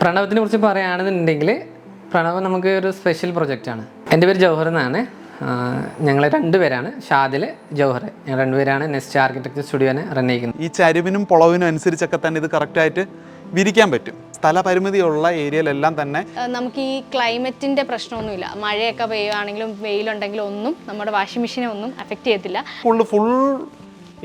പ്രണവത്തിനെ കുറിച്ച് പറയുകയാണെന്നുണ്ടെങ്കിൽ പ്രണവ് നമുക്ക് ഒരു സ്പെഷ്യൽ പ്രൊജക്റ്റാണ്. എൻ്റെ പേര് ജൗഹർ എന്നാണ്. ഞങ്ങൾ രണ്ടുപേരാണ്, ഷാദിൽ, ജൗഹർ. ഞങ്ങൾ രണ്ടുപേരാണ് നെസ്റ്റ് ആർക്കിടെക്ചർ സ്റ്റുഡിയോനെ റൺ ചെയ്യുന്നത്. ഈ ചരിവിനും പൊളവിനും അനുസരിച്ചൊക്കെ തന്നെ ഇത് കറക്റ്റായിട്ട് വിരിക്കാൻ പറ്റും. സ്ഥലപരിമിതിയുള്ള ഏരിയയിലെല്ലാം തന്നെ നമുക്ക് ഈ ക്ലൈമറ്റിൻ്റെ പ്രശ്നമൊന്നുമില്ല. മഴയൊക്കെ പെയ്യുകയാണെങ്കിലും വെയിലുണ്ടെങ്കിലും ഒന്നും നമ്മുടെ വാഷിംഗ് മെഷീനെ ഒന്നും അഫക്റ്റ് ചെയ്യത്തില്ല. ഫുൾ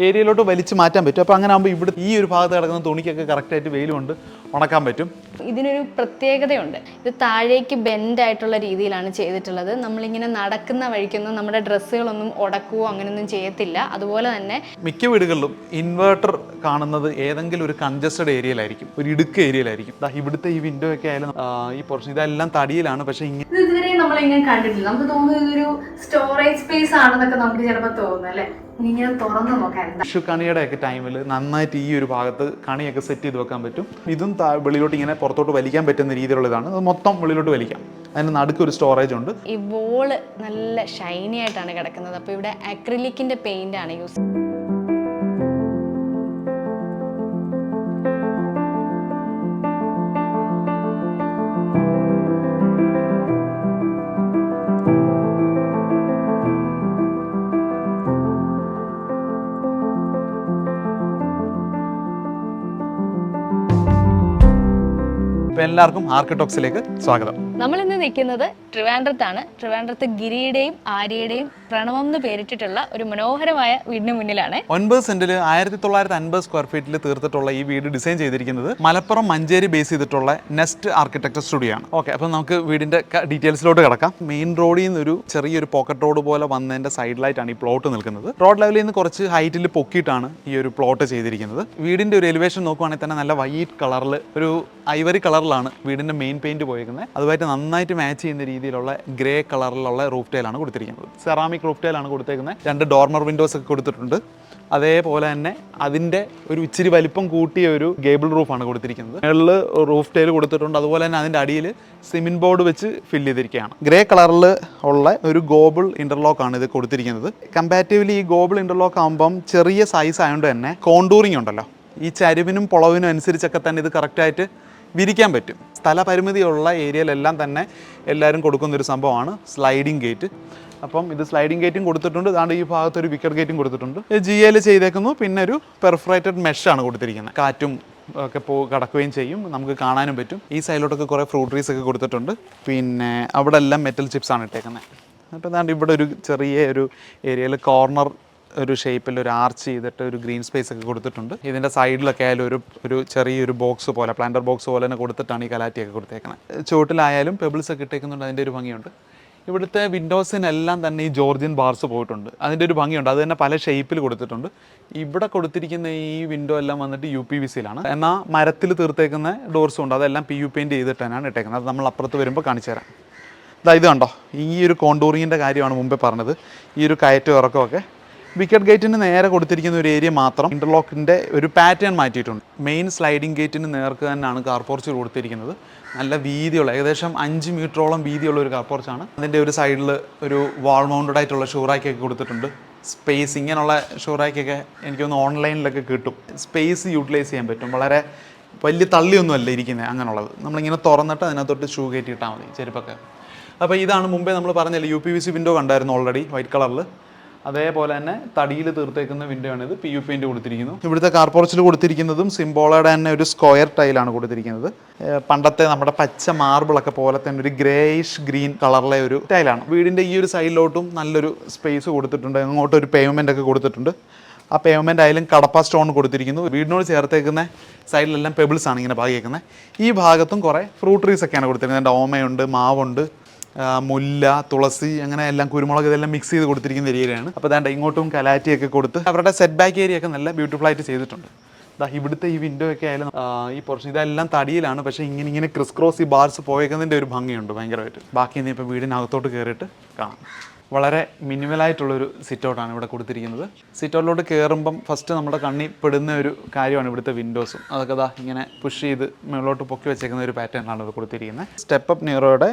ഏരിയയിലോട്ട് വലിച്ചു മാറ്റാൻ പറ്റും. അപ്പോൾ അങ്ങനെ ആകുമ്പോൾ ഇവിടെ ഈ ഒരു ഭാഗത്ത് കിടക്കുന്ന തുണിക്കൊക്കെ കറക്റ്റായിട്ട് വെയിൽ കൊണ്ട് ഉണക്കാൻ പറ്റും. ഇതിനൊരു പ്രത്യേകതയുണ്ട്. ഇത് താഴേക്ക് ബെൻഡായിട്ടുള്ള രീതിയിലാണ് ചെയ്തിട്ടുള്ളത്. നമ്മളിങ്ങനെ നടക്കുന്ന വഴിക്കൊന്നും നമ്മുടെ ഡ്രസ്സുകളൊന്നും ഉടക്കുകയോ അങ്ങനെയൊന്നും ചെയ്യത്തില്ല. അതുപോലെ തന്നെ മിക്ക വീടുകളിലും ഇൻവേർട്ടർ കാണുന്നത് ഏതെങ്കിലും ഒരു കൺജസ്റ്റഡ് ഏരിയയിലായിരിക്കും, ഒരു ഇടുക്ക് ഏരിയയിലായിരിക്കും. ഇവിടുത്തെ ഈ വിൻഡോ ഒക്കെ ആയാലും ഈ പോർഷൻ ഇതെല്ലാം തടിയിലാണ്. പക്ഷേ ഇതുവരെ നമ്മളിങ്ങനെ കണ്ടിട്ടില്ല. നമുക്ക് തോന്നുന്നു ഇതൊരു സ്റ്റോറേജ് സ്പേസ് ആണെന്നൊക്കെ നമുക്ക് ചിലപ്പോൾ തോന്നുന്നു അല്ലേ. ഇങ്ങനെ തുറന്ന് നോക്കാം. വിഷു കണിയുടെ ഒക്കെ ടൈമിൽ നന്നായിട്ട് ഈ ഒരു ഭാഗത്ത് കണിയൊക്കെ സെറ്റ് ചെയ്ത് വെക്കാൻ പറ്റും. ഇതും വെളിയിലോട്ട് ഇങ്ങനെ പുറത്തോട്ട് വലിക്കാൻ പറ്റുന്ന രീതിയിലുള്ളതാണ്. അത് മൊത്തം വെളിയിലോട്ട് വലിക്കാം. അതിന് നടുക്ക് ഒരു സ്റ്റോറേജ് ഉണ്ട്. ഈ വോള് നല്ല ഷൈനി ആയിട്ടാണ് കിടക്കുന്നത്. അപ്പോൾ ഇവിടെ അക്രിലിക്കിന്റെ പെയിന്റ് ആണ് യൂസ്. അപ്പോൾ എല്ലാവർക്കും ആർക്കിടെക്ട്സിലേക്ക് സ്വാഗതം. നമ്മളിന്ന് നിൽക്കുന്നത് ട്രിവാൻഡ്രത്താണ്. ട്രിവാൻഡ്രത്ത് ഗിരിയുടെയും ആര്യയുടെയും പ്രണവം എന്ന് പേരിട്ടിട്ടുള്ള ഒരു മനോഹരമായ വീടിന് മുന്നിലാണ്. 9 സെന്റിൽ 1950 സ്ക്വയർ ഫീറ്റിൽ തീർത്തിട്ടുള്ള ഈ വീട് ഡിസൈൻ ചെയ്തിരിക്കുന്നത് മലപ്പുറം മഞ്ചേരി ബേസ് ചെയ്തിട്ടുള്ള നെസ്റ്റ് ആർക്കിടെക്ചർ സ്റ്റുഡിയോ ആണ്. ഓക്കെ, അപ്പോൾ നമുക്ക് വീടിന്റെ ഡീറ്റെയിൽസിലോട്ട് കിടക്കാം. മെയിൻ റോഡിൽ നിന്ന് ഒരു ചെറിയൊരു പോക്കറ്റ് റോഡ് പോലെ വന്നതിന്റെ സൈഡിലായിട്ടാണ് ഈ പ്ലോട്ട് നിൽക്കുന്നത്. റോഡ് ലെവലിൽ നിന്ന് കുറച്ച് ഹൈറ്റിൽ പൊക്കിയിട്ടാണ് ഈ ഒരു പ്ലോട്ട് ചെയ്തിരിക്കുന്നത്. വീടിന്റെ ഒരു എലിവേഷൻ നോക്കുവാണെങ്കിൽ തന്നെ നല്ല വൈറ്റ് കളറിൽ, ഒരു ഐവറി കളറിലാണ് വീടിന്റെ മെയിൻ പെയിന്റ് പോയിരിക്കുന്നത്. അതുമായിട്ട് നന്നായിട്ട് മാച്ച് ചെയ്യുന്ന രീതിയിലുള്ള ഗ്രേ കളറിലുള്ള റൂഫ് ടൈലാണ് കൊടുത്തിരിക്കുന്നത്. സെറാമിക് റൂഫ് ടൈലാണ് കൊടുത്തേക്കുന്നത്. 2 ഡോർമർ വിൻഡോസ് ഒക്കെ കൊടുത്തിട്ടുണ്ട്. അതേപോലെ തന്നെ അതിൻ്റെ ഒരു ഇച്ചിരി വലിപ്പം കൂട്ടിയ ഒരു ഗേബിൾ റൂഫാണ് കൊടുത്തിരിക്കുന്നത്. മുകളിൽ റൂഫ് ടൈൽ കൊടുത്തിട്ടുണ്ട്. അതുപോലെ തന്നെ അതിൻ്റെ അടിയിൽ സിമെൻറ്റ് ബോർഡ് വെച്ച് ഫില്ല് ചെയ്തിരിക്കുകയാണ്. ഗ്രേ കളറിൽ ഉള്ള ഒരു ഗോബിൾ ഇൻ്റർലോക്കാണ് ഇത് കൊടുത്തിരിക്കുന്നത്. കമ്പാരിറ്റീവ്ലി ഈ ഗോബിൾ ഇൻ്റർലോക്ക് ആകുമ്പം ചെറിയ സൈസ് ആയതുകൊണ്ട് തന്നെ കോണ്ടൂറിങ് ഉണ്ടല്ലോ, ഈ ചരിവിനും പൊളവിനും അനുസരിച്ചൊക്കെ തന്നെ ഇത് കറക്റ്റായിട്ട് വിരിക്കാൻ പറ്റും. സ്ഥലപരിമിതിയുള്ള ഏരിയയിലെല്ലാം തന്നെ എല്ലാവരും കൊടുക്കുന്നൊരു സംഭവമാണ് സ്ലൈഡിങ് ഗേറ്റ്. അപ്പം ഇത് സ്ലൈഡിങ് ഗേറ്റും കൊടുത്തിട്ടുണ്ട്. അതാണ്ട് ഈ ഭാഗത്ത് ഒരു വിക്കറ്റ് ഗേറ്റും കൊടുത്തിട്ടുണ്ട്. GL ചെയ്തേക്കുന്നു. പിന്നെ ഒരു പെർഫറേറ്റഡ് മെഷാണ് കൊടുത്തിരിക്കുന്നത്. കാറ്റും ഒക്കെ കടക്കുകയും ചെയ്യും, നമുക്ക് കാണാനും പറ്റും. ഈ സൈഡിലോട്ടൊക്കെ കുറേ ഫ്രൂട്ട് ട്രീസ് ഒക്കെ കൊടുത്തിട്ടുണ്ട്. പിന്നെ അവിടെ എല്ലാം മെറ്റൽ ചിപ്സാണ് ഇട്ടേക്കുന്നത്. അപ്പോൾ അതാണ്ട് ഇവിടെ ഒരു ചെറിയ ഒരു ഏരിയയിൽ കോർണർ ഒരു ഷേപ്പിൽ ഒരു ആർച്ച് ചെയ്തിട്ട് ഒരു ഗ്രീൻ സ്പേസ് ഒക്കെ കൊടുത്തിട്ടുണ്ട്. ഇതിൻ്റെ സൈഡിലൊക്കെ ആയാലും ഒരു ചെറിയൊരു ബോക്സ് പോലെ, പ്ലാന്റർ ബോക്സ് പോലെ തന്നെ കൊടുത്തിട്ടാണ് ഈ കലാറ്റിയൊക്കെ കൊടുത്തേക്കുന്നത്. ചുവട്ടിലായാലും പെബിൾസ് ഒക്കെ ഇട്ടേക്കുന്നുണ്ട്. അതിൻ്റെ ഒരു ഭംഗിയുണ്ട്. ഇവിടുത്തെ വിൻഡോസിനെല്ലാം തന്നെ ഈ ജോർജിയൻ ബാർസ് പോയിട്ടുണ്ട്. അതിൻ്റെ ഒരു ഭംഗിയുണ്ട്. അത് തന്നെ പല ഷേപ്പിൽ കൊടുത്തിട്ടുണ്ട്. ഇവിടെ കൊടുത്തിരിക്കുന്ന ഈ വിൻഡോ എല്ലാം വന്നിട്ട് UPVC-യിലാണ്. എന്നാൽ മരത്തിൽ തീർത്തേക്കുന്ന ഡോർസും ഉണ്ട്. അതെല്ലാം PU പെയിൻറ്റ് ചെയ്തിട്ട് തന്നെയാണ് ഇട്ടേക്കുന്നത്. അത് നമ്മൾ അപ്പുറത്ത് വരുമ്പോൾ കാണിച്ചു തരാം. ഇത് കണ്ടോ, ഈ ഒരു കോണ്ടൂറിങ്ങിൻ്റെ കാര്യമാണ് മുമ്പേ പറഞ്ഞത്. ഈ ഒരു കയറ്റം ഇറക്കമൊക്കെ വിക്കറ്റ് ഗേറ്റിന് നേരെ കൊടുത്തിരിക്കുന്ന ഒരു ഏരിയ മാത്രം ഇൻ്റർലോക്കിൻ്റെ ഒരു പാറ്റേൺ മാറ്റിയിട്ടുണ്ട്. മെയിൻ സ്ലൈഡിംഗ് ഗേറ്റിന് നേർക്ക് തന്നെയാണ് കാർ പോർച്ച് കൊടുത്തിരിക്കുന്നത്. നല്ല വീതിയുള്ള, ഏകദേശം 5 മീറ്ററോളം വീതിയുള്ള ഒരു കാർ പോർച്ചാണ്. അതിൻ്റെ ഒരു സൈഡിൽ ഒരു വാൾ മൗണ്ടഡ് ആയിട്ടുള്ള ഷൂറാക്കൊക്കെ കൊടുത്തിട്ടുണ്ട്. സ്പേസ് ഇങ്ങനെയുള്ള ഷൂറാക്കൊക്കെ എനിക്കൊന്ന് ഓൺലൈനിലൊക്കെ കിട്ടും. സ്പേസ് യൂട്ടിലൈസ് ചെയ്യാൻ പറ്റും. വളരെ വലിയ തള്ളിയൊന്നും അല്ല ഇരിക്കുന്നത് അങ്ങനെയുള്ളത്. നമ്മളിങ്ങനെ തുറന്നിട്ട് അതിനകത്തോട്ട് ഷൂ കയറ്റിയിട്ടാൽ മതി, ചെരുപ്പൊക്കെ. അപ്പോൾ ഇതാണ് മുമ്പേ നമ്മൾ പറഞ്ഞല്ലോ, UPVC വിൻഡോ കണ്ടായിരുന്നു ഓൾറെഡി വൈറ്റ് കളറിൽ. അതേപോലെ തന്നെ തടിയിൽ തീർത്തേക്കുന്ന വിൻഡോ ആണിത്. PU പെയിൻറ്റ് കൊടുത്തിരിക്കുന്നു. ഇവിടുത്തെ കാർ പോർച്ചിൽ കൊടുത്തിരിക്കുന്നതും സിംബോളയുടെ തന്നെ ഒരു സ്ക്വയർ ടൈലാണ് കൊടുത്തിരിക്കുന്നത്. പണ്ടത്തെ നമ്മുടെ പച്ച മാർബിളൊക്കെ പോലെ തന്നെ ഒരു ഗ്രേയിഷ് ഗ്രീൻ കളറിലെ ഒരു ടൈലാണ്. വീടിൻ്റെ ഈ ഒരു സൈഡിലോട്ടും നല്ലൊരു സ്പേസ് കൊടുത്തിട്ടുണ്ട്. അങ്ങോട്ട് ഒരു പേയ്മെൻ്റ് ഒക്കെ കൊടുത്തിട്ടുണ്ട്. ആ പേയ്മെൻ്റ് ആയാലും കടപ്പ സ്റ്റോൺ കൊടുത്തിരിക്കുന്നു. വീടിനോട് ചേർത്തേക്കുന്ന സൈഡിലെല്ലാം പെബിൾസ് ആണ് ഇങ്ങനെ ഭാഗിക്കുന്നത്. ഈ ഭാഗത്തും കുറേ ഫ്രൂട്ട് ട്രീസ് ഒക്കെയാണ് കൊടുത്തിരിക്കുന്നത്. ഓമയുണ്ട്, മാവുണ്ട്, മുല്ല, തുളസി, അങ്ങനെ എല്ലാം, കുരുമുളക്, ഇതെല്ലാം മിക്സ് ചെയ്ത് കൊടുത്തിരിക്കുന്ന ഏരിയയാണ്. അപ്പോൾ അതാണ്ട് ഇങ്ങോട്ടും കലാറ്റിയൊക്കെ കൊടുത്ത് അവരുടെ സെറ്റ് ബാക്ക് ഏരിയ ഒക്കെ നല്ല ബ്യൂട്ടിഫുൾ ആയിട്ട് ചെയ്തിട്ടുണ്ട്. ഇവിടുത്തെ ഈ വിൻഡോ ഒക്കെ ആയാലും ഈ പോർഷൻ ഇതെല്ലാം തടിയിലാണ്. പക്ഷേ ഇങ്ങനെ ക്രിസ് ക്രോസ് ഈ ബാർസ് പോയേക്കുന്നതിൻ്റെ ഒരു ഭംഗിയുണ്ട് ഭയങ്കരമായിട്ട്. ബാക്കി ഇനി ഇപ്പോൾ വീടിനകത്തോട്ട് കയറിയിട്ട് കാണാം. വളരെ മിനിമലായിട്ടുള്ളൊരു സിറ്റൗട്ടാണ് ഇവിടെ കൊടുത്തിരിക്കുന്നത്. സിറ്റൗട്ടിലോട്ട് കയറുമ്പം ഫസ്റ്റ് നമ്മുടെ കണ്ണിൽ പെടുന്ന ഒരു കാര്യമാണ് ഇവിടുത്തെ വിൻഡോസും. അതൊക്കെ ഇങ്ങനെ പുഷ് ചെയ്ത് മുകളിലോട്ട് പൊക്കി വെച്ചേക്കുന്ന ഒരു പാറ്റേണാണ് ഇത് കൊടുത്തിരിക്കുന്നത്. സ്റ്റെപ്പ് അപ്പ് നീറോയുടെ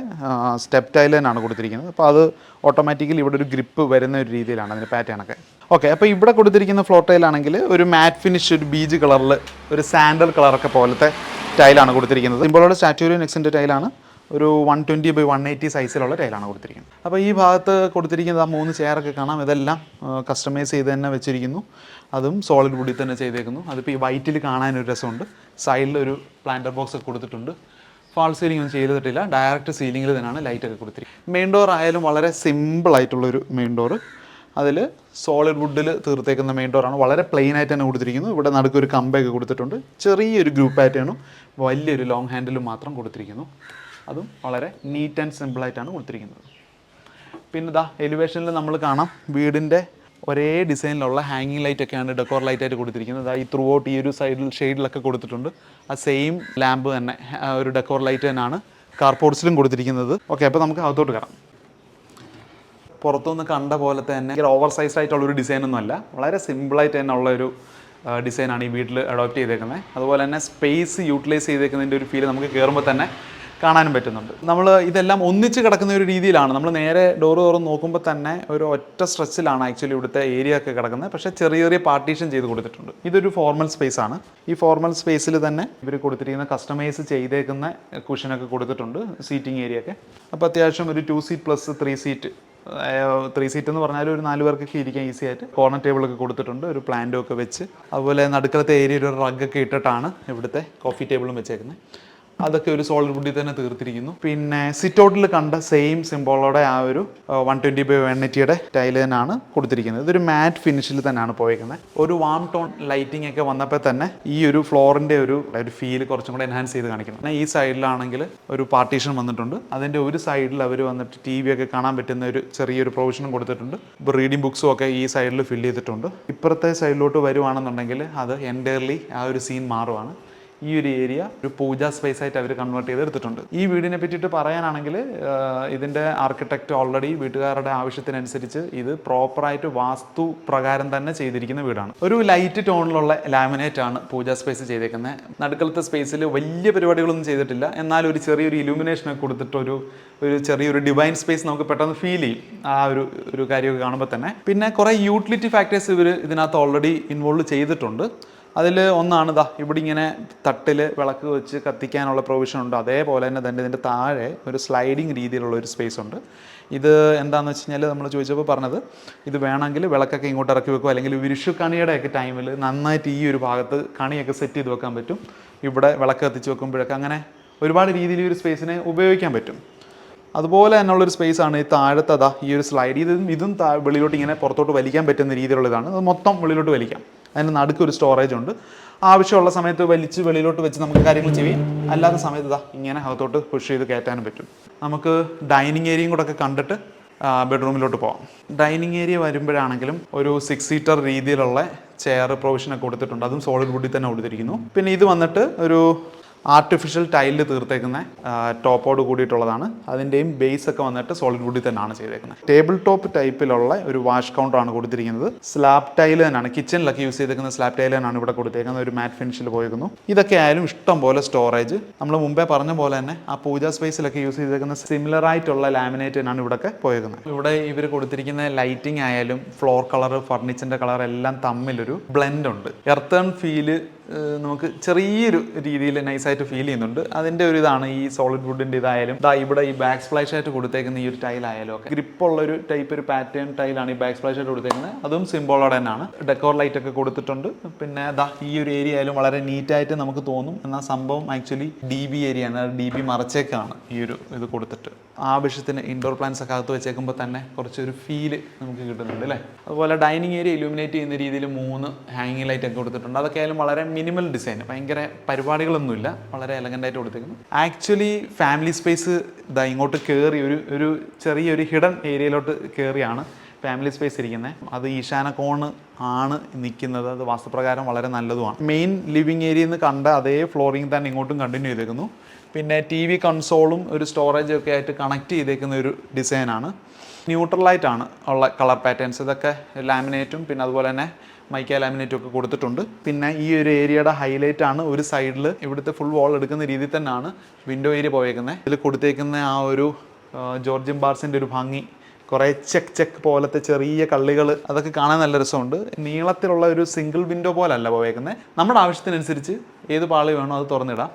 സ്റ്റെപ്പ് ടൈലനാണ് കൊടുത്തിരിക്കുന്നത്. അപ്പോൾ അത് ഓട്ടോമാറ്റിക്കലി ഇവിടെ ഒരു ഗ്രിപ്പ് വരുന്ന ഒരു രീതിയിലാണ് അതിൻ്റെ പാറ്റേണൊക്കെ. ഓക്കെ, അപ്പോൾ ഇവിടെ കൊടുത്തിരിക്കുന്ന ഫ്ലോർ ടൈലാണെങ്കിൽ ഒരു മാറ്റ് ഫിനിഷ്, ഒരു ബീജ് കളറിൽ ഒരു സാൻഡൽ കളറൊക്കെ പോലത്തെ ടൈലാണ് കൊടുത്തിരിക്കുന്നത്. സിംബോളോടെ സ്റ്റാറ്റ്യൂരി നെക്സിൻ്റെ ടൈലാണ്. ഒരു 120x180 സൈസിലുള്ള ടൈലാണ് കൊടുത്തിരിക്കുന്നത്. അപ്പോൾ ഈ ഭാഗത്ത് കൊടുത്തിരിക്കുന്നത് ആ 3 ചെയറൊക്കെ കാണാം. ഇതെല്ലാം കസ്റ്റമൈസ് ചെയ്ത് തന്നെ വെച്ചിരിക്കുന്നു. അതും സോളിഡ് വുഡിൽ തന്നെ ചെയ്തേക്കുന്നു. അതിപ്പോൾ ഈ വൈറ്റിൽ കാണാനൊരു രസമുണ്ട്. സൈഡിലൊരു പ്ലാന്റർ ബോക്സ് ഒക്കെ കൊടുത്തിട്ടുണ്ട്. ഫാൾ സീലിംഗ് ഒന്നും ചെയ്തിട്ടില്ല, ഡയറക്റ്റ് സീലിംഗിൽ തന്നെയാണ് ലൈറ്റൊക്കെ കൊടുത്തിരിക്കുന്നത്. മെയിൻ ഡോർ ആയാലും വളരെ സിമ്പിളായിട്ടുള്ളൊരു മെയിൻ ഡോറ്. അതിൽ സോളിഡ് വുഡിൽ തീർത്തേക്കുന്ന മെയിൻ ഡോറാണ്. വളരെ പ്ലെയിൻ ആയിട്ട് തന്നെ കൊടുത്തിരിക്കുന്നു. ഇവിടെ നടുക്കൊരു കമ്പൊക്കെ കൊടുത്തിട്ടുണ്ട്. ചെറിയൊരു ഗ്രൂപ്പ് പാറ്റേണും വലിയൊരു ലോങ് ഹാൻഡിലും മാത്രം കൊടുത്തിരിക്കുന്നു. അതും വളരെ നീറ്റ് ആൻഡ് സിമ്പിളായിട്ടാണ് കൊടുത്തിരിക്കുന്നത്. പിന്നെ ദാ എലിവേഷനിൽ നമ്മൾ കാണാം വീടിൻ്റെ ഒരേ ഡിസൈനിലുള്ള ഹാങ്ങിങ് ലൈറ്റൊക്കെയാണ് ഡെക്കോർ ലൈറ്റായിട്ട് കൊടുത്തിരിക്കുന്നത്. ഈ ത്രൂ ഔട്ട് ഈ ഒരു സൈഡിൽ ഷെയ്ഡിലൊക്കെ കൊടുത്തിട്ടുണ്ട്. ആ സെയിം ലാമ്പ് തന്നെ ഒരു ഡെക്കോർ ലൈറ്റ് തന്നെയാണ് കാർപോർട്സിലും കൊടുത്തിരിക്കുന്നത്. ഓക്കെ, അപ്പോൾ നമുക്ക് അകത്തോട്ട് കയറാം. പുറത്തുനിന്ന് കണ്ട പോലത്തെ തന്നെ ഓവർ സൈസ് ആയിട്ടുള്ളൊരു ഡിസൈനൊന്നും അല്ല, വളരെ സിമ്പിളായിട്ട് തന്നെ ഉള്ളൊരു ഡിസൈനാണ് ഈ വീട്ടിൽ അഡോപ്റ്റ് ചെയ്തേക്കുന്നത്. അതുപോലെ തന്നെ സ്പേസ് യൂട്ടിലൈസ് ചെയ്തേക്കുന്നതിൻ്റെ ഒരു ഫീൽ നമുക്ക് കയറുമ്പോൾ തന്നെ കാണാനും പറ്റുന്നുണ്ട്. നമ്മൾ ഇതെല്ലാം ഒന്നിച്ച് കിടക്കുന്ന ഒരു രീതിയിലാണ്. നമ്മൾ നേരെ ഡോറ് തുറന്ന് നോക്കുമ്പോൾ തന്നെ ഒരു ഒറ്റ സ്ട്രെച്ചിലാണ് ആക്ച്വലി ഇവിടുത്തെ ഏരിയ ഒക്കെ കിടക്കുന്നത്. പക്ഷേ ചെറിയ ചെറിയ പാർട്ടീഷൻ ചെയ്ത് കൊടുത്തിട്ടുണ്ട്. ഇതൊരു ഫോർമൽ സ്പേസ് ആണ്. ഈ ഫോർമൽ സ്പേസിൽ തന്നെ ഇവർ കൊടുത്തിരിക്കുന്ന കസ്റ്റമൈസ് ചെയ്തേക്കുന്ന കുഷനൊക്കെ കൊടുത്തിട്ടുണ്ട്, സീറ്റിംഗ് ഏരിയ ഒക്കെ. അപ്പോൾ അത്യാവശ്യം ഒരു 2 സീറ്റ് പ്ലസ് 3 സീറ്റ് 3 സീറ്റ് എന്ന് പറഞ്ഞാൽ ഒരു 4 പേർക്കൊക്കെ ഇരിക്കാൻ ഈസി ആയിട്ട് കോർണർ ടേബിളൊക്കെ കൊടുത്തിട്ടുണ്ട്, ഒരു പ്ലാന്റും ഒക്കെ വെച്ച്. അതുപോലെ നടുക്കളത്തെ ഏരിയയിൽ ഒരു റഗ്ഗൊക്കെ ഇട്ടിട്ടാണ് ഇവിടുത്തെ കോഫി ടേബിളും വെച്ചേക്കുന്നത്. അതൊക്കെ ഒരു സോളിഡ് വുഡിൽ തന്നെ തീർത്തിരിക്കുന്നു. പിന്നെ സിറ്റ് ഔട്ടിൽ കണ്ട സെയിം സിംബോളോടെ ആ ഒരു 120x180 ടൈല് തന്നെയാണ് കൊടുത്തിരിക്കുന്നത്. ഇതൊരു മാറ്റ് ഫിനിഷിൽ തന്നെയാണ് പോയേക്കുന്നത്. ഒരു വാം ടോൺ ലൈറ്റിംഗ് ഒക്കെ വന്നപ്പോൾ തന്നെ ഈ ഒരു ഫ്ലോറിൻ്റെ ഒരു ഫീൽ കുറച്ചും കൂടെ എൻഹാൻസ് ചെയ്ത് കാണിക്കണം. ഈ സൈഡിലാണെങ്കിൽ ഒരു പാർട്ടീഷൻ വന്നിട്ടുണ്ട്. അതിൻ്റെ ഒരു സൈഡിൽ അവർ വന്നിട്ട് TV ഒക്കെ കാണാൻ പറ്റുന്ന ഒരു ചെറിയൊരു പ്രൊവിഷനും കൊടുത്തിട്ടുണ്ട്. ഇപ്പോൾ റീഡിംഗ് ബുക്സും ഒക്കെ ഈ സൈഡിൽ ഫില്ല് ചെയ്തിട്ടുണ്ട്. ഇപ്പുറത്തെ സൈഡിലോട്ട് വരുവാണെന്നുണ്ടെങ്കിൽ അത് എൻറ്റയർലി ആ ഒരു സീൻ മാറുവാണ്. ഈ ഒരു ഏരിയ ഒരു പൂജാ സ്പേസ് ആയിട്ട് അവർ കൺവേർട്ട് ചെയ്തെടുത്തിട്ടുണ്ട്. ഈ വീടിനെ പറ്റിയിട്ട് പറയാനാണെങ്കിൽ ഇതിൻ്റെ ആർക്കിടെക്റ്റ് ഓൾറെഡി വീട്ടുകാരുടെ ആവശ്യത്തിനനുസരിച്ച് ഇത് പ്രോപ്പറായിട്ട് വാസ്തു പ്രകാരം തന്നെ ചെയ്തിരിക്കുന്ന വീടാണ്. ഒരു ലൈറ്റ് ടോണിലുള്ള ലാമിനേറ്റ് ആണ് പൂജാ സ്പേസ് ചെയ്തേക്കുന്നത്. നടുക്കളത്തെ സ്പേസിൽ വലിയ പരിപാടികളൊന്നും ചെയ്തിട്ടില്ല, എന്നാൽ ഒരു ചെറിയൊരു ഇലൂമിനേഷനൊക്കെ കൊടുത്തിട്ട് ഒരു ചെറിയൊരു ഡിവൈൻ സ്പേസ് നമുക്ക് പെട്ടെന്ന് ഫീൽ ചെയ്യും ആ ഒരു കാര്യമൊക്കെ കാണുമ്പോൾ തന്നെ. പിന്നെ കുറേ യൂട്ടിലിറ്റി ഫാക്ടേഴ്സ് ഇവർ ഇതിനകത്ത് ഓൾറെഡി ഇൻവോൾവ് ചെയ്തിട്ടുണ്ട്. അതിൽ ഒന്നാണ് ഇവിടെ ഇങ്ങനെ തട്ടിൽ വിളക്ക് വെച്ച് കത്തിക്കാനുള്ള പ്രൊവിഷൻ ഉണ്ട്. അതേപോലെ തന്നെ ഇതിൻ്റെ താഴെ ഒരു സ്ലൈഡിങ് രീതിയിലുള്ള ഒരു സ്പേസ് ഉണ്ട്. ഇത് എന്താണെന്ന് വെച്ച് കഴിഞ്ഞാൽ നമ്മൾ ചോദിച്ചപ്പോൾ പറഞ്ഞത് ഇത് വേണമെങ്കിൽ വിളക്കൊക്കെ ഇങ്ങോട്ട് ഇറക്കി വെക്കും, അല്ലെങ്കിൽ വിഷു കണിയുടെയൊക്കെ ടൈമിൽ നന്നായിട്ട് ഈ ഒരു ഭാഗത്ത് കണിയൊക്കെ സെറ്റ് ചെയ്ത് വെക്കാൻ പറ്റും. ഇവിടെ വിളക്ക് കത്തിച്ച് വെക്കുമ്പോഴൊക്കെ അങ്ങനെ ഒരുപാട് രീതിയിൽ ഈ ഒരു സ്പേസിനെ ഉപയോഗിക്കാൻ പറ്റും. അതുപോലെ തന്നെയുള്ളൊരു സ്പേസാണ് ഈ താഴത്തെ ഈ ഒരു സ്ലൈഡ്. ഇതും വെളിയിലോട്ട് ഇങ്ങനെ പുറത്തോട്ട് വലിക്കാൻ പറ്റുന്ന രീതിയിലുള്ള ഇതാണ്. അത് മൊത്തം വെളിയിലോട്ട് വലിക്കാം. അതിന് നടുക്കൊരു സ്റ്റോറേജ് ഉണ്ട്. ആവശ്യമുള്ള സമയത്ത് വലിച്ച് വെളിയിലോട്ട് വെച്ച് നമുക്ക് കാര്യങ്ങൾ ചെയ്യാം. അല്ലാത്ത സമയത്ത് ഇങ്ങനെ അകത്തോട്ട് പുഷ് ചെയ്ത് കയറ്റാനും പറ്റും. നമുക്ക് ഡൈനിങ് ഏരിയയും കൂടെ ഒക്കെ കണ്ടിട്ട് ബെഡ്റൂമിലോട്ട് പോകാം. ഡൈനിങ് ഏരിയ വരുമ്പോഴാണെങ്കിലും ഒരു 6 സീറ്റർ രീതിയിലുള്ള ചെയർ പ്രൊവിഷനൊക്കെ കൊടുത്തിട്ടുണ്ട്. അതും സോളിഡ് വുഡിൽ തന്നെ കൊടുത്തിരിക്കുന്നു. പിന്നെ ഇത് വന്നിട്ട് ഒരു ആർട്ടിഫിഷ്യൽ ടൈലിൽ തീർത്തേക്കുന്ന ടോപ്പോട് കൂടിയിട്ടുള്ളതാണ്. അതിൻ്റെയും ബേസ് ഒക്കെ വന്നിട്ട് സോളിഡ് വുഡിൽ തന്നെയാണ് ചെയ്തേക്കുന്നത്. ടേബിൾ ടോപ്പ് ടൈപ്പിലുള്ള ഒരു വാഷ് കൗണ്ടറാണ് കൊടുത്തിരിക്കുന്നത്. സ്ലാബ് ടൈല് തന്നെയാണ് കിച്ചണിലൊക്കെ യൂസ് ചെയ്തേക്കുന്ന സ്ലാബ് ടൈല് തന്നെയാണ് ഇവിടെ കൊടുത്തേക്കുന്നത്. ഒരു മാറ്റ് ഫിനിഷിൽ പോയിരിക്കുന്നു. ഇതൊക്കെ ആയാലും ഇഷ്ടം പോലെ സ്റ്റോറേജ്. നമ്മൾ മുമ്പേ പറഞ്ഞ പോലെ തന്നെ ആ പൂജാ സ്പേസിലൊക്കെ യൂസ് ചെയ്തേക്കുന്ന സിമിലർ ആയിട്ടുള്ള ലാമിനേറ്റ് തന്നെയാണ് ഇവിടെയൊക്കെ പോയിരിക്കുന്നത്. ഇവിടെ ഇവർ കൊടുത്തിരിക്കുന്ന ലൈറ്റിംഗ് ആയാലും ഫ്ലോർ കളർ, ഫർണിച്ചറിൻ്റെ കളർ എല്ലാം തമ്മിലൊരു ബ്ലെൻഡ് ഉണ്ട്. എർത്തേൺ ഫീല് നമുക്ക് ചെറിയൊരു രീതിയിൽ നൈസായിട്ട് ഫീൽ ചെയ്യുന്നുണ്ട്. അതിൻ്റെ ഒരു ഇതാണ് ഈ സോളിഡ് വുഡിൻ്റെ ഇതായാലും ഇവിടെ ഈ ബാക്ക് സ്പ്ലാഷ് ആയിട്ട് കൊടുത്തേക്കുന്ന ഈ ഒരു ടൈലായാലും ഒക്കെ ഗ്രിപ്പുള്ളൊരു ടൈപ്പ് ഒരു പാറ്റേൺ ടൈലാണ് ഈ ബാക്ക് സ്പ്ലാഷ് ആയിട്ട് കൊടുത്തേക്കുന്നത്. അതും സിംബോളോടെ തന്നെയാണ്. ഡെക്കോർ ലൈറ്റ് ഒക്കെ കൊടുത്തിട്ടുണ്ട്. പിന്നെ ഈ ഒരു ഏരിയ ആയാലും വളരെ നീറ്റായിട്ട് നമുക്ക് തോന്നും. എന്നാൽ സംഭവം ആക്ച്വലി DB ഏരിയ ആണ്. DB മറച്ചേക്കാണ് ഈ ഒരു ഇത് കൊടുത്തിട്ട്. ആവശ്യത്തിന് ഇൻഡോർ പ്ലാന്റ്സ് ഒക്കെ അകത്ത് വെച്ചേക്കുമ്പോൾ തന്നെ കുറച്ചൊരു ഫീല് നമുക്ക് കിട്ടുന്നുണ്ട് അല്ലേ. അതുപോലെ ഡൈനിങ് ഏരിയ ഇലൂമിനേറ്റ് ചെയ്യുന്ന രീതിയിൽ 3 ഹാങ്ങിങ് ലൈറ്റ് ഒക്കെ കൊടുത്തിട്ടുണ്ട്. അതൊക്കെ ആയാലും വളരെ മിനിമൽ ഡിസൈൻ, ഭയങ്കര പരിപാടികളൊന്നുമില്ല, വളരെ എലഗൻ്റായിട്ട് കൊടുത്തേക്കുന്നു. ആക്ച്വലി ഫാമിലി സ്പേസ് ഇങ്ങോട്ട് കയറി ഒരു ചെറിയൊരു ഹിഡൻ ഏരിയയിലോട്ട് കയറിയാണ് ഫാമിലി സ്പേസ് ഇരിക്കുന്നത്. അത് ഈശാന കോണ് ആണ് നിൽക്കുന്നത്. അത് വാസ്തുപ്രകാരം വളരെ നല്ലതുമാണ്. മെയിൻ ലിവിങ് ഏരിയയിൽ നിന്ന് കണ്ട അതേ ഫ്ലോറിങ് തന്നെ ഇങ്ങോട്ടും കണ്ടിന്യൂ ചെയ്തേക്കുന്നു. പിന്നെ TV കൺസോളും ഒരു സ്റ്റോറേജും ഒക്കെ ആയിട്ട് കണക്ട് ചെയ്തേക്കുന്ന ഒരു ഡിസൈനാണ്. ന്യൂട്രലായിട്ടാണ് ഉള്ള കളർ പാറ്റേൺസ്. ഇതൊക്കെ ലാമിനേറ്റും പിന്നെ അതുപോലെ തന്നെ മൈക്ക ലാമിനേറ്റും ഒക്കെ കൊടുത്തിട്ടുണ്ട്. പിന്നെ ഈ ഒരു ഏരിയയുടെ ഹൈലൈറ്റ് ആണ് ഒരു സൈഡിൽ ഇവിടുത്തെ ഫുൾ വാൾ എടുക്കുന്ന രീതിയിൽ തന്നെയാണ് വിൻഡോ ഏരിയ പോയേക്കുന്നത്. ഇതിൽ കൊടുത്തേക്കുന്ന ആ ഒരു ജോർജിയൻ ബാർസിൻ്റെ ഒരു ഭംഗി, കുറേ ചെക്ക് പോലത്തെ ചെറിയ കള്ളികൾ, അതൊക്കെ കാണാൻ നല്ല രസമുണ്ട്. നീളത്തിലുള്ള ഒരു സിംഗിൾ വിൻഡോ പോലല്ല പോയേക്കുന്നത്. നമ്മുടെ ആവശ്യത്തിനനുസരിച്ച് ഏത് പാളി വേണോ അത് തുറന്നിടാം.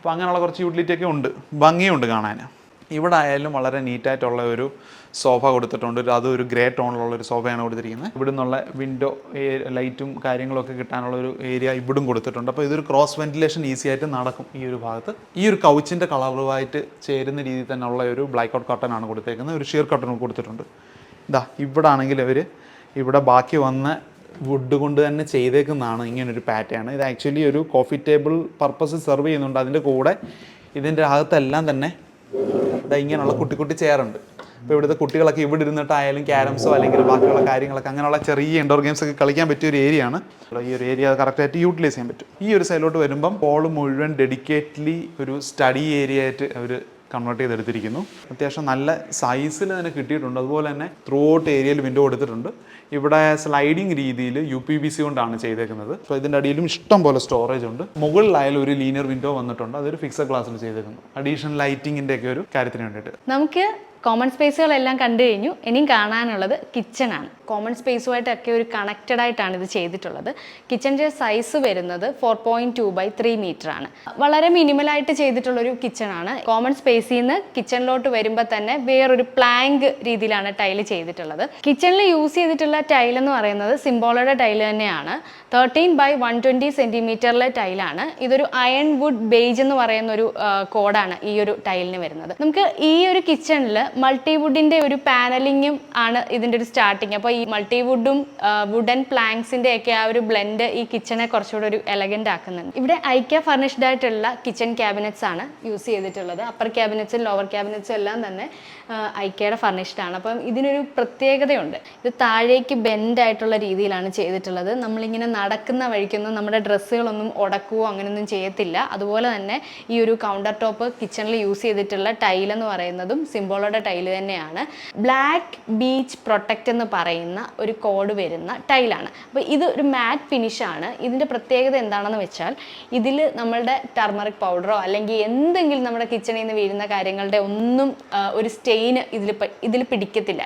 അപ്പോൾ അങ്ങനെയുള്ള കുറച്ച് യൂട്ടിലിറ്റി ഒക്കെ ഉണ്ട്, ഭംഗിയുണ്ട് കാണാൻ. ഇവിടെ ആയാലും വളരെ നീറ്റായിട്ടുള്ള ഒരു സോഫ കൊടുത്തിട്ടുണ്ട്. അതൊരു ഗ്രേ ടോണിലുള്ള ഒരു സോഫയാണ് കൊടുത്തിരിക്കുന്നത്. ഇവിടെ നിന്നുള്ള വിൻഡോ ലൈറ്റും കാര്യങ്ങളൊക്കെ കിട്ടാനുള്ള ഒരു ഏരിയ ഇവിടും കൊടുത്തിട്ടുണ്ട്. അപ്പോൾ ഇതൊരു ക്രോസ് വെന്റിലേഷൻ ഈസി ആയിട്ട് നടക്കും ഈ ഒരു ഭാഗത്ത്. ഈ ഒരു കൗച്ചിൻ്റെ കളറുമായിട്ട് ചേരുന്ന രീതിയിൽ തന്നെയുള്ള ഒരു ബ്ലാക്ക് ഔട്ട് കർട്ടൻ ആണ് കൊടുത്തേക്കുന്നത്. ഒരു ഷീർ കർട്ടൻ കൊടുത്തിട്ടുണ്ട്. ഇതാ ഇവിടെ ആണെങ്കിൽ അവർ ഇവിടെ ബാക്കി വന്ന വുഡ് കൊണ്ട് തന്നെ ചെയ്തേക്കുന്നതാണ് ഇങ്ങനൊരു പാറ്റേൺ. ഇത് ആക്ച്വലി ഒരു കോഫി ടേബിൾ പർപ്പസ് സെർവ് ചെയ്യുന്നുണ്ട്. അതിൻ്റെ കൂടെ ഇതിൻ്റെ അകത്തെല്ലാം തന്നെ ഇങ്ങനെയുള്ള കുട്ടി കുട്ടി ചെയറുണ്ട്. അപ്പോൾ ഇവിടുത്തെ കുട്ടികളൊക്കെ ഇവിടെ ഇരുന്നിട്ടായാലും ക്യാരംസോ അല്ലെങ്കിൽ ബാക്കിയുള്ള കാര്യങ്ങളൊക്കെ അങ്ങനെയുള്ള ചെറിയ ഇൻഡോർ ഗെയിംസ് ഒക്കെ കളിക്കാൻ പറ്റിയ ഒരു ഏരിയ ആണ്. ഈ ഒരു ഏരിയ കറക്റ്റായിട്ട് യൂട്ടിലൈസ് ചെയ്യാൻ പറ്റും. ഈ ഒരു സൈഡിലോട്ട് വരുമ്പം ഹോൾ മുഴുവൻ ഡെഡിക്കേറ്റ്ലി ഒരു സ്റ്റഡി ഏരിയ ആയിട്ട് അവർ കൺവേർട്ട് ചെയ്തെടുത്തിരിക്കുന്നു. അത്യാവശ്യം നല്ല സൈസിൽ തന്നെ കിട്ടിയിട്ടുണ്ട്. അതുപോലെ തന്നെ ത്രൂ ഔട്ട് ഏരിയയിൽ വിൻഡോ കൊടുത്തിട്ടുണ്ട്. ഇവിടെ സ്ലൈഡിങ് രീതിയിൽ UPVC കൊണ്ടാണ് ചെയ്തേക്കുന്നത്. അപ്പോൾ ഇതിൻ്റെ അടിയിലും ഇഷ്ടം പോലെ സ്റ്റോറേജ് ഉണ്ട്. മുകളിലായാലും ഒരു ലീനിയർ വിൻഡോ വന്നിട്ടുണ്ട്. അതൊരു ഫിക്സഡ് ഗ്ലാസ്സിൽ ചെയ്തേക്കുന്നു. അഡീഷണൽ ലൈറ്റിങ്ങിൻ്റെ ഒക്കെ ഒരു കാര്യത്തിന് വേണ്ടിയിട്ട്. നമുക്ക് കോമൺ സ്പേസുകളെല്ലാം കണ്ടു കഴിഞ്ഞു. ഇനിയും കാണാനുള്ളത് കിച്ചണാണ്. കോമൺ സ്പേസുമായിട്ടൊക്കെ ഒരു കണക്റ്റഡ് ആയിട്ടാണ് ഇത് ചെയ്തിട്ടുള്ളത്. കിച്ചൻ്റെ സൈസ് വരുന്നത് 4.2/3 മീറ്റർ ആണ്. വളരെ മിനിമലായിട്ട് ചെയ്തിട്ടുള്ളൊരു കിച്ചണാണ്. കോമൺ സ്പേസിൽ നിന്ന് കിച്ചണിലോട്ട് വരുമ്പോൾ തന്നെ വേറൊരു പ്ലാങ്ക് രീതിയിലാണ് ടൈല് ചെയ്തിട്ടുള്ളത്. കിച്ചണിൽ യൂസ് ചെയ്തിട്ടുള്ള ടൈൽ എന്ന് പറയുന്നത് സിംബോളയുടെ ടൈൽ തന്നെയാണ്. 13/120 സെൻറ്റിമീറ്ററിലെ ടൈലാണ്. ഇതൊരു അയൺ വുഡ് ബേജ് എന്ന് പറയുന്ന ഒരു കോഡാണ് ഈ ഒരു ടൈലിന് വരുന്നത്. നമുക്ക് ഈ ഒരു കിച്ചണിൽ മൾട്ടിവുഡിൻ്റെ ഒരു പാനലിങ്ങും ആണ് ഇതിൻ്റെ ഒരു സ്റ്റാർട്ടിങ്. അപ്പോൾ ഈ മൾട്ടിവുഡും വുഡൻ പ്ലാങ്ക്സിൻ്റെ ഒക്കെ ആ ഒരു ബ്ലെൻഡ് ഈ കിച്ചണെ കുറച്ചുകൂടെ ഒരു എലഗൻ്റ് ആക്കുന്നുണ്ട്. ഇവിടെ ഐക്യ ഫർണിഷ്ഡ് ആയിട്ടുള്ള കിച്ചൺ ക്യാബിനറ്റ്സ് ആണ് യൂസ് ചെയ്തിട്ടുള്ളത്. അപ്പർ ക്യാബിനറ്റ്സും ലോവർ ക്യാബിനറ്റ്സും എല്ലാം തന്നെ ഐക്യയുടെ ഫർണിഷ്ഡ് ആണ്. അപ്പം ഇതിനൊരു പ്രത്യേകതയുണ്ട്. ഇത് താഴേക്ക് ബെൻഡ് ആയിട്ടുള്ള രീതിയിലാണ് ചെയ്തിട്ടുള്ളത്. നമ്മളിങ്ങനെ നടക്കുന്ന വഴിക്കൊന്നും നമ്മുടെ ഡ്രസ്സുകളൊന്നും ഉടക്കുകയോ അങ്ങനെയൊന്നും ചെയ്യത്തില്ല. അതുപോലെ തന്നെ ഈ ഒരു കൗണ്ടർ ടോപ്പ് കിച്ചണിൽ യൂസ് ചെയ്തിട്ടുള്ള ടൈൽ എന്ന് പറയുന്നതും സിംബോളയുടെ ടൈല് തന്നെയാണ്. ബ്ലാക്ക് ബീച്ച് പ്രൊട്ടക്റ്റ് എന്ന് പറയുന്ന ഒരു കോഡ് വരുന്ന ടൈലാണ്. അപ്പോൾ ഇത് ഒരു മാറ്റ് ഫിനിഷാണ്. ഇതിൻ്റെ പ്രത്യേകത എന്താണെന്ന് വെച്ചാൽ ഇതിൽ നമ്മളുടെ ടർമറിക് പൗഡറോ അല്ലെങ്കിൽ എന്തെങ്കിലും നമ്മുടെ കിച്ചണിൽ നിന്ന് വീഴുന്ന കാര്യങ്ങളുടെ ഒന്നും ഒരു സ്റ്റെയിന് ഇതിൽ പിടിക്കത്തില്ല.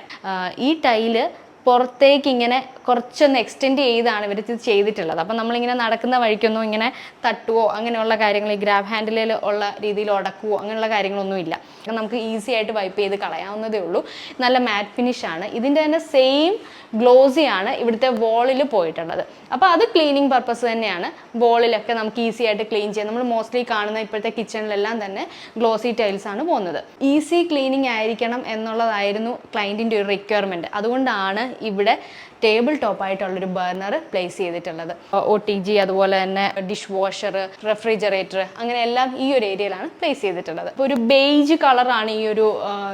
ഈ ടൈല് പുറത്തേക്ക് ഇങ്ങനെ കുറച്ചൊന്ന് എക്സ്റ്റെൻഡ് ചെയ്താണ് ഇവർ ഇത് ചെയ്തിട്ടുള്ളത്. അപ്പം നമ്മളിങ്ങനെ നടക്കുന്ന വഴിക്കൊന്നും ഇങ്ങനെ തട്ടുവോ അങ്ങനെയുള്ള കാര്യങ്ങൾ ഈ ഗ്രാബ് ഹാൻഡിലിൽ ഉള്ള രീതിയിൽ ഉടക്കുവോ അങ്ങനെയുള്ള കാര്യങ്ങളൊന്നുമില്ല. നമുക്ക് ഈസി ആയിട്ട് വൈപ്പ് ചെയ്ത് കളയാവുന്നതേ ഉള്ളൂ. നല്ല മാറ്റ് ഫിനിഷാണ്. ഇതിൻ്റെ തന്നെ സെയിം ഗ്ലോസിയാണ് ഇവിടുത്തെ വോളിൽ പോയിട്ടുള്ളത്. അപ്പോൾ അത് ക്ലീനിങ് പർപ്പസ് തന്നെയാണ്. വോളിലൊക്കെ നമുക്ക് ഈസി ആയിട്ട് ക്ലീൻ ചെയ്യാം. നമ്മൾ മോസ്റ്റ്ലി കാണുന്ന ഇപ്പോഴത്തെ കിച്ചണിലെല്ലാം തന്നെ ഗ്ലോസി ടൈൽസ് ആണ് പോകുന്നത്. ഈസി ക്ലീനിങ് ആയിരിക്കണം എന്നുള്ളതായിരുന്നു ക്ലയൻറ്റിൻ്റെ ഒരു റിക്വയർമെൻറ്റ്. അതുകൊണ്ടാണ് ഇവിടെ ടേബിൾ ടോപ്പായിട്ടുള്ളൊരു ബർണർ പ്ലേസ് ചെയ്തിട്ടുള്ളത്. OTG അതുപോലെ തന്നെ ഡിഷ് വാഷർ, റെഫ്രിജറേറ്റർ അങ്ങനെ എല്ലാം ഈ ഒരു ഏരിയയിലാണ് പ്ലേസ് ചെയ്തിട്ടുള്ളത്. അപ്പോൾ ഒരു ബേജ് കളറാണ് ഈ ഒരു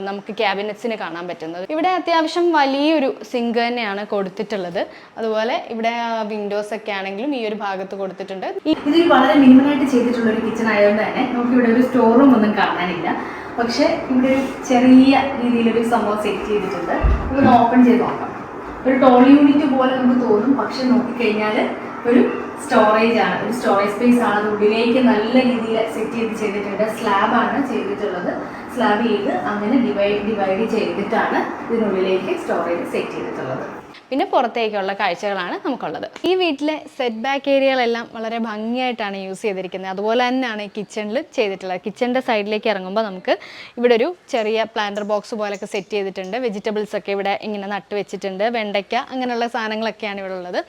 നമുക്ക് ക്യാബിനറ്റ്സിന് കാണാൻ പറ്റുന്നത്. ഇവിടെ അത്യാവശ്യം വലിയൊരു സിങ്ക് തന്നെയാണ് കൊടുത്തിട്ടുള്ളത്. അതുപോലെ ഇവിടെ വിൻഡോസ് ഒക്കെ ആണെങ്കിലും ഈ ഒരു ഭാഗത്ത് കൊടുത്തിട്ടുണ്ട്. ഇത് വളരെ മിനിമലായിട്ട് ചെയ്തിട്ടുള്ള ഒരു കിച്ചൺ ആയതുകൊണ്ട് തന്നെ നമുക്ക് ഇവിടെ ഒരു സ്റ്റോർ റൂം ഒന്നും കാണാനില്ല. പക്ഷെ ഇവിടെ ഒരു ചെറിയ രീതിയിലൊരു സംഭവം സെറ്റ് ചെയ്തിട്ടുണ്ട്. ഇതൊന്ന് ഓപ്പൺ ചെയ്ത് നോക്കാം. ഒരു ടോൾ യൂണിറ്റ് പോലെ നമുക്ക് തോന്നും, പക്ഷെ നോക്കിക്കഴിഞ്ഞാൽ ഒരു സ്റ്റോറേജ് ആണ്, ഒരു സ്റ്റോറേജ് സ്പേസ് ആണ്. ഉള്ളിലേക്ക് നല്ല രീതിയിൽ സെറ്റ് ചെയ്തിട്ടുണ്ട്. സ്ലാബാണ് ചെയ്തിട്ടുള്ളത്. സ്ലാബ് ചെയ്ത് അങ്ങനെ ഡിവൈഡ് ചെയ്തിട്ടാണ് ഇതിനുള്ളിലേക്ക് സ്റ്റോറേജ് സെറ്റ് ചെയ്തിട്ടുള്ളത്. പിന്നെ പുറത്തേക്കുള്ള കാഴ്ചകളാണ് നമുക്കുള്ളത്. ഈ വീട്ടിലെ സെറ്റ് ബാക്ക് ഏരിയകളെല്ലാം വളരെ ഭംഗിയായിട്ടാണ് യൂസ് ചെയ്തിരിക്കുന്നത്. അതുപോലെ തന്നെയാണ് ഈ കിച്ചണിൽ ചെയ്തിട്ടുള്ളത്. കിച്ചണിൻ്റെ സൈഡിലേക്ക് ഇറങ്ങുമ്പോൾ നമുക്ക് ഇവിടെ ഒരു ചെറിയ പ്ലാന്റർ ബോക്സ് പോലൊക്കെ സെറ്റ് ചെയ്തിട്ടുണ്ട്. വെജിറ്റബിൾസ് ഒക്കെ ഇവിടെ ഇങ്ങനെ നട്ട് വെച്ചിട്ടുണ്ട്. വെണ്ടയ്ക്ക അങ്ങനെയുള്ള സാധനങ്ങളൊക്കെയാണ് ഇവിടെ ഉള്ളത്.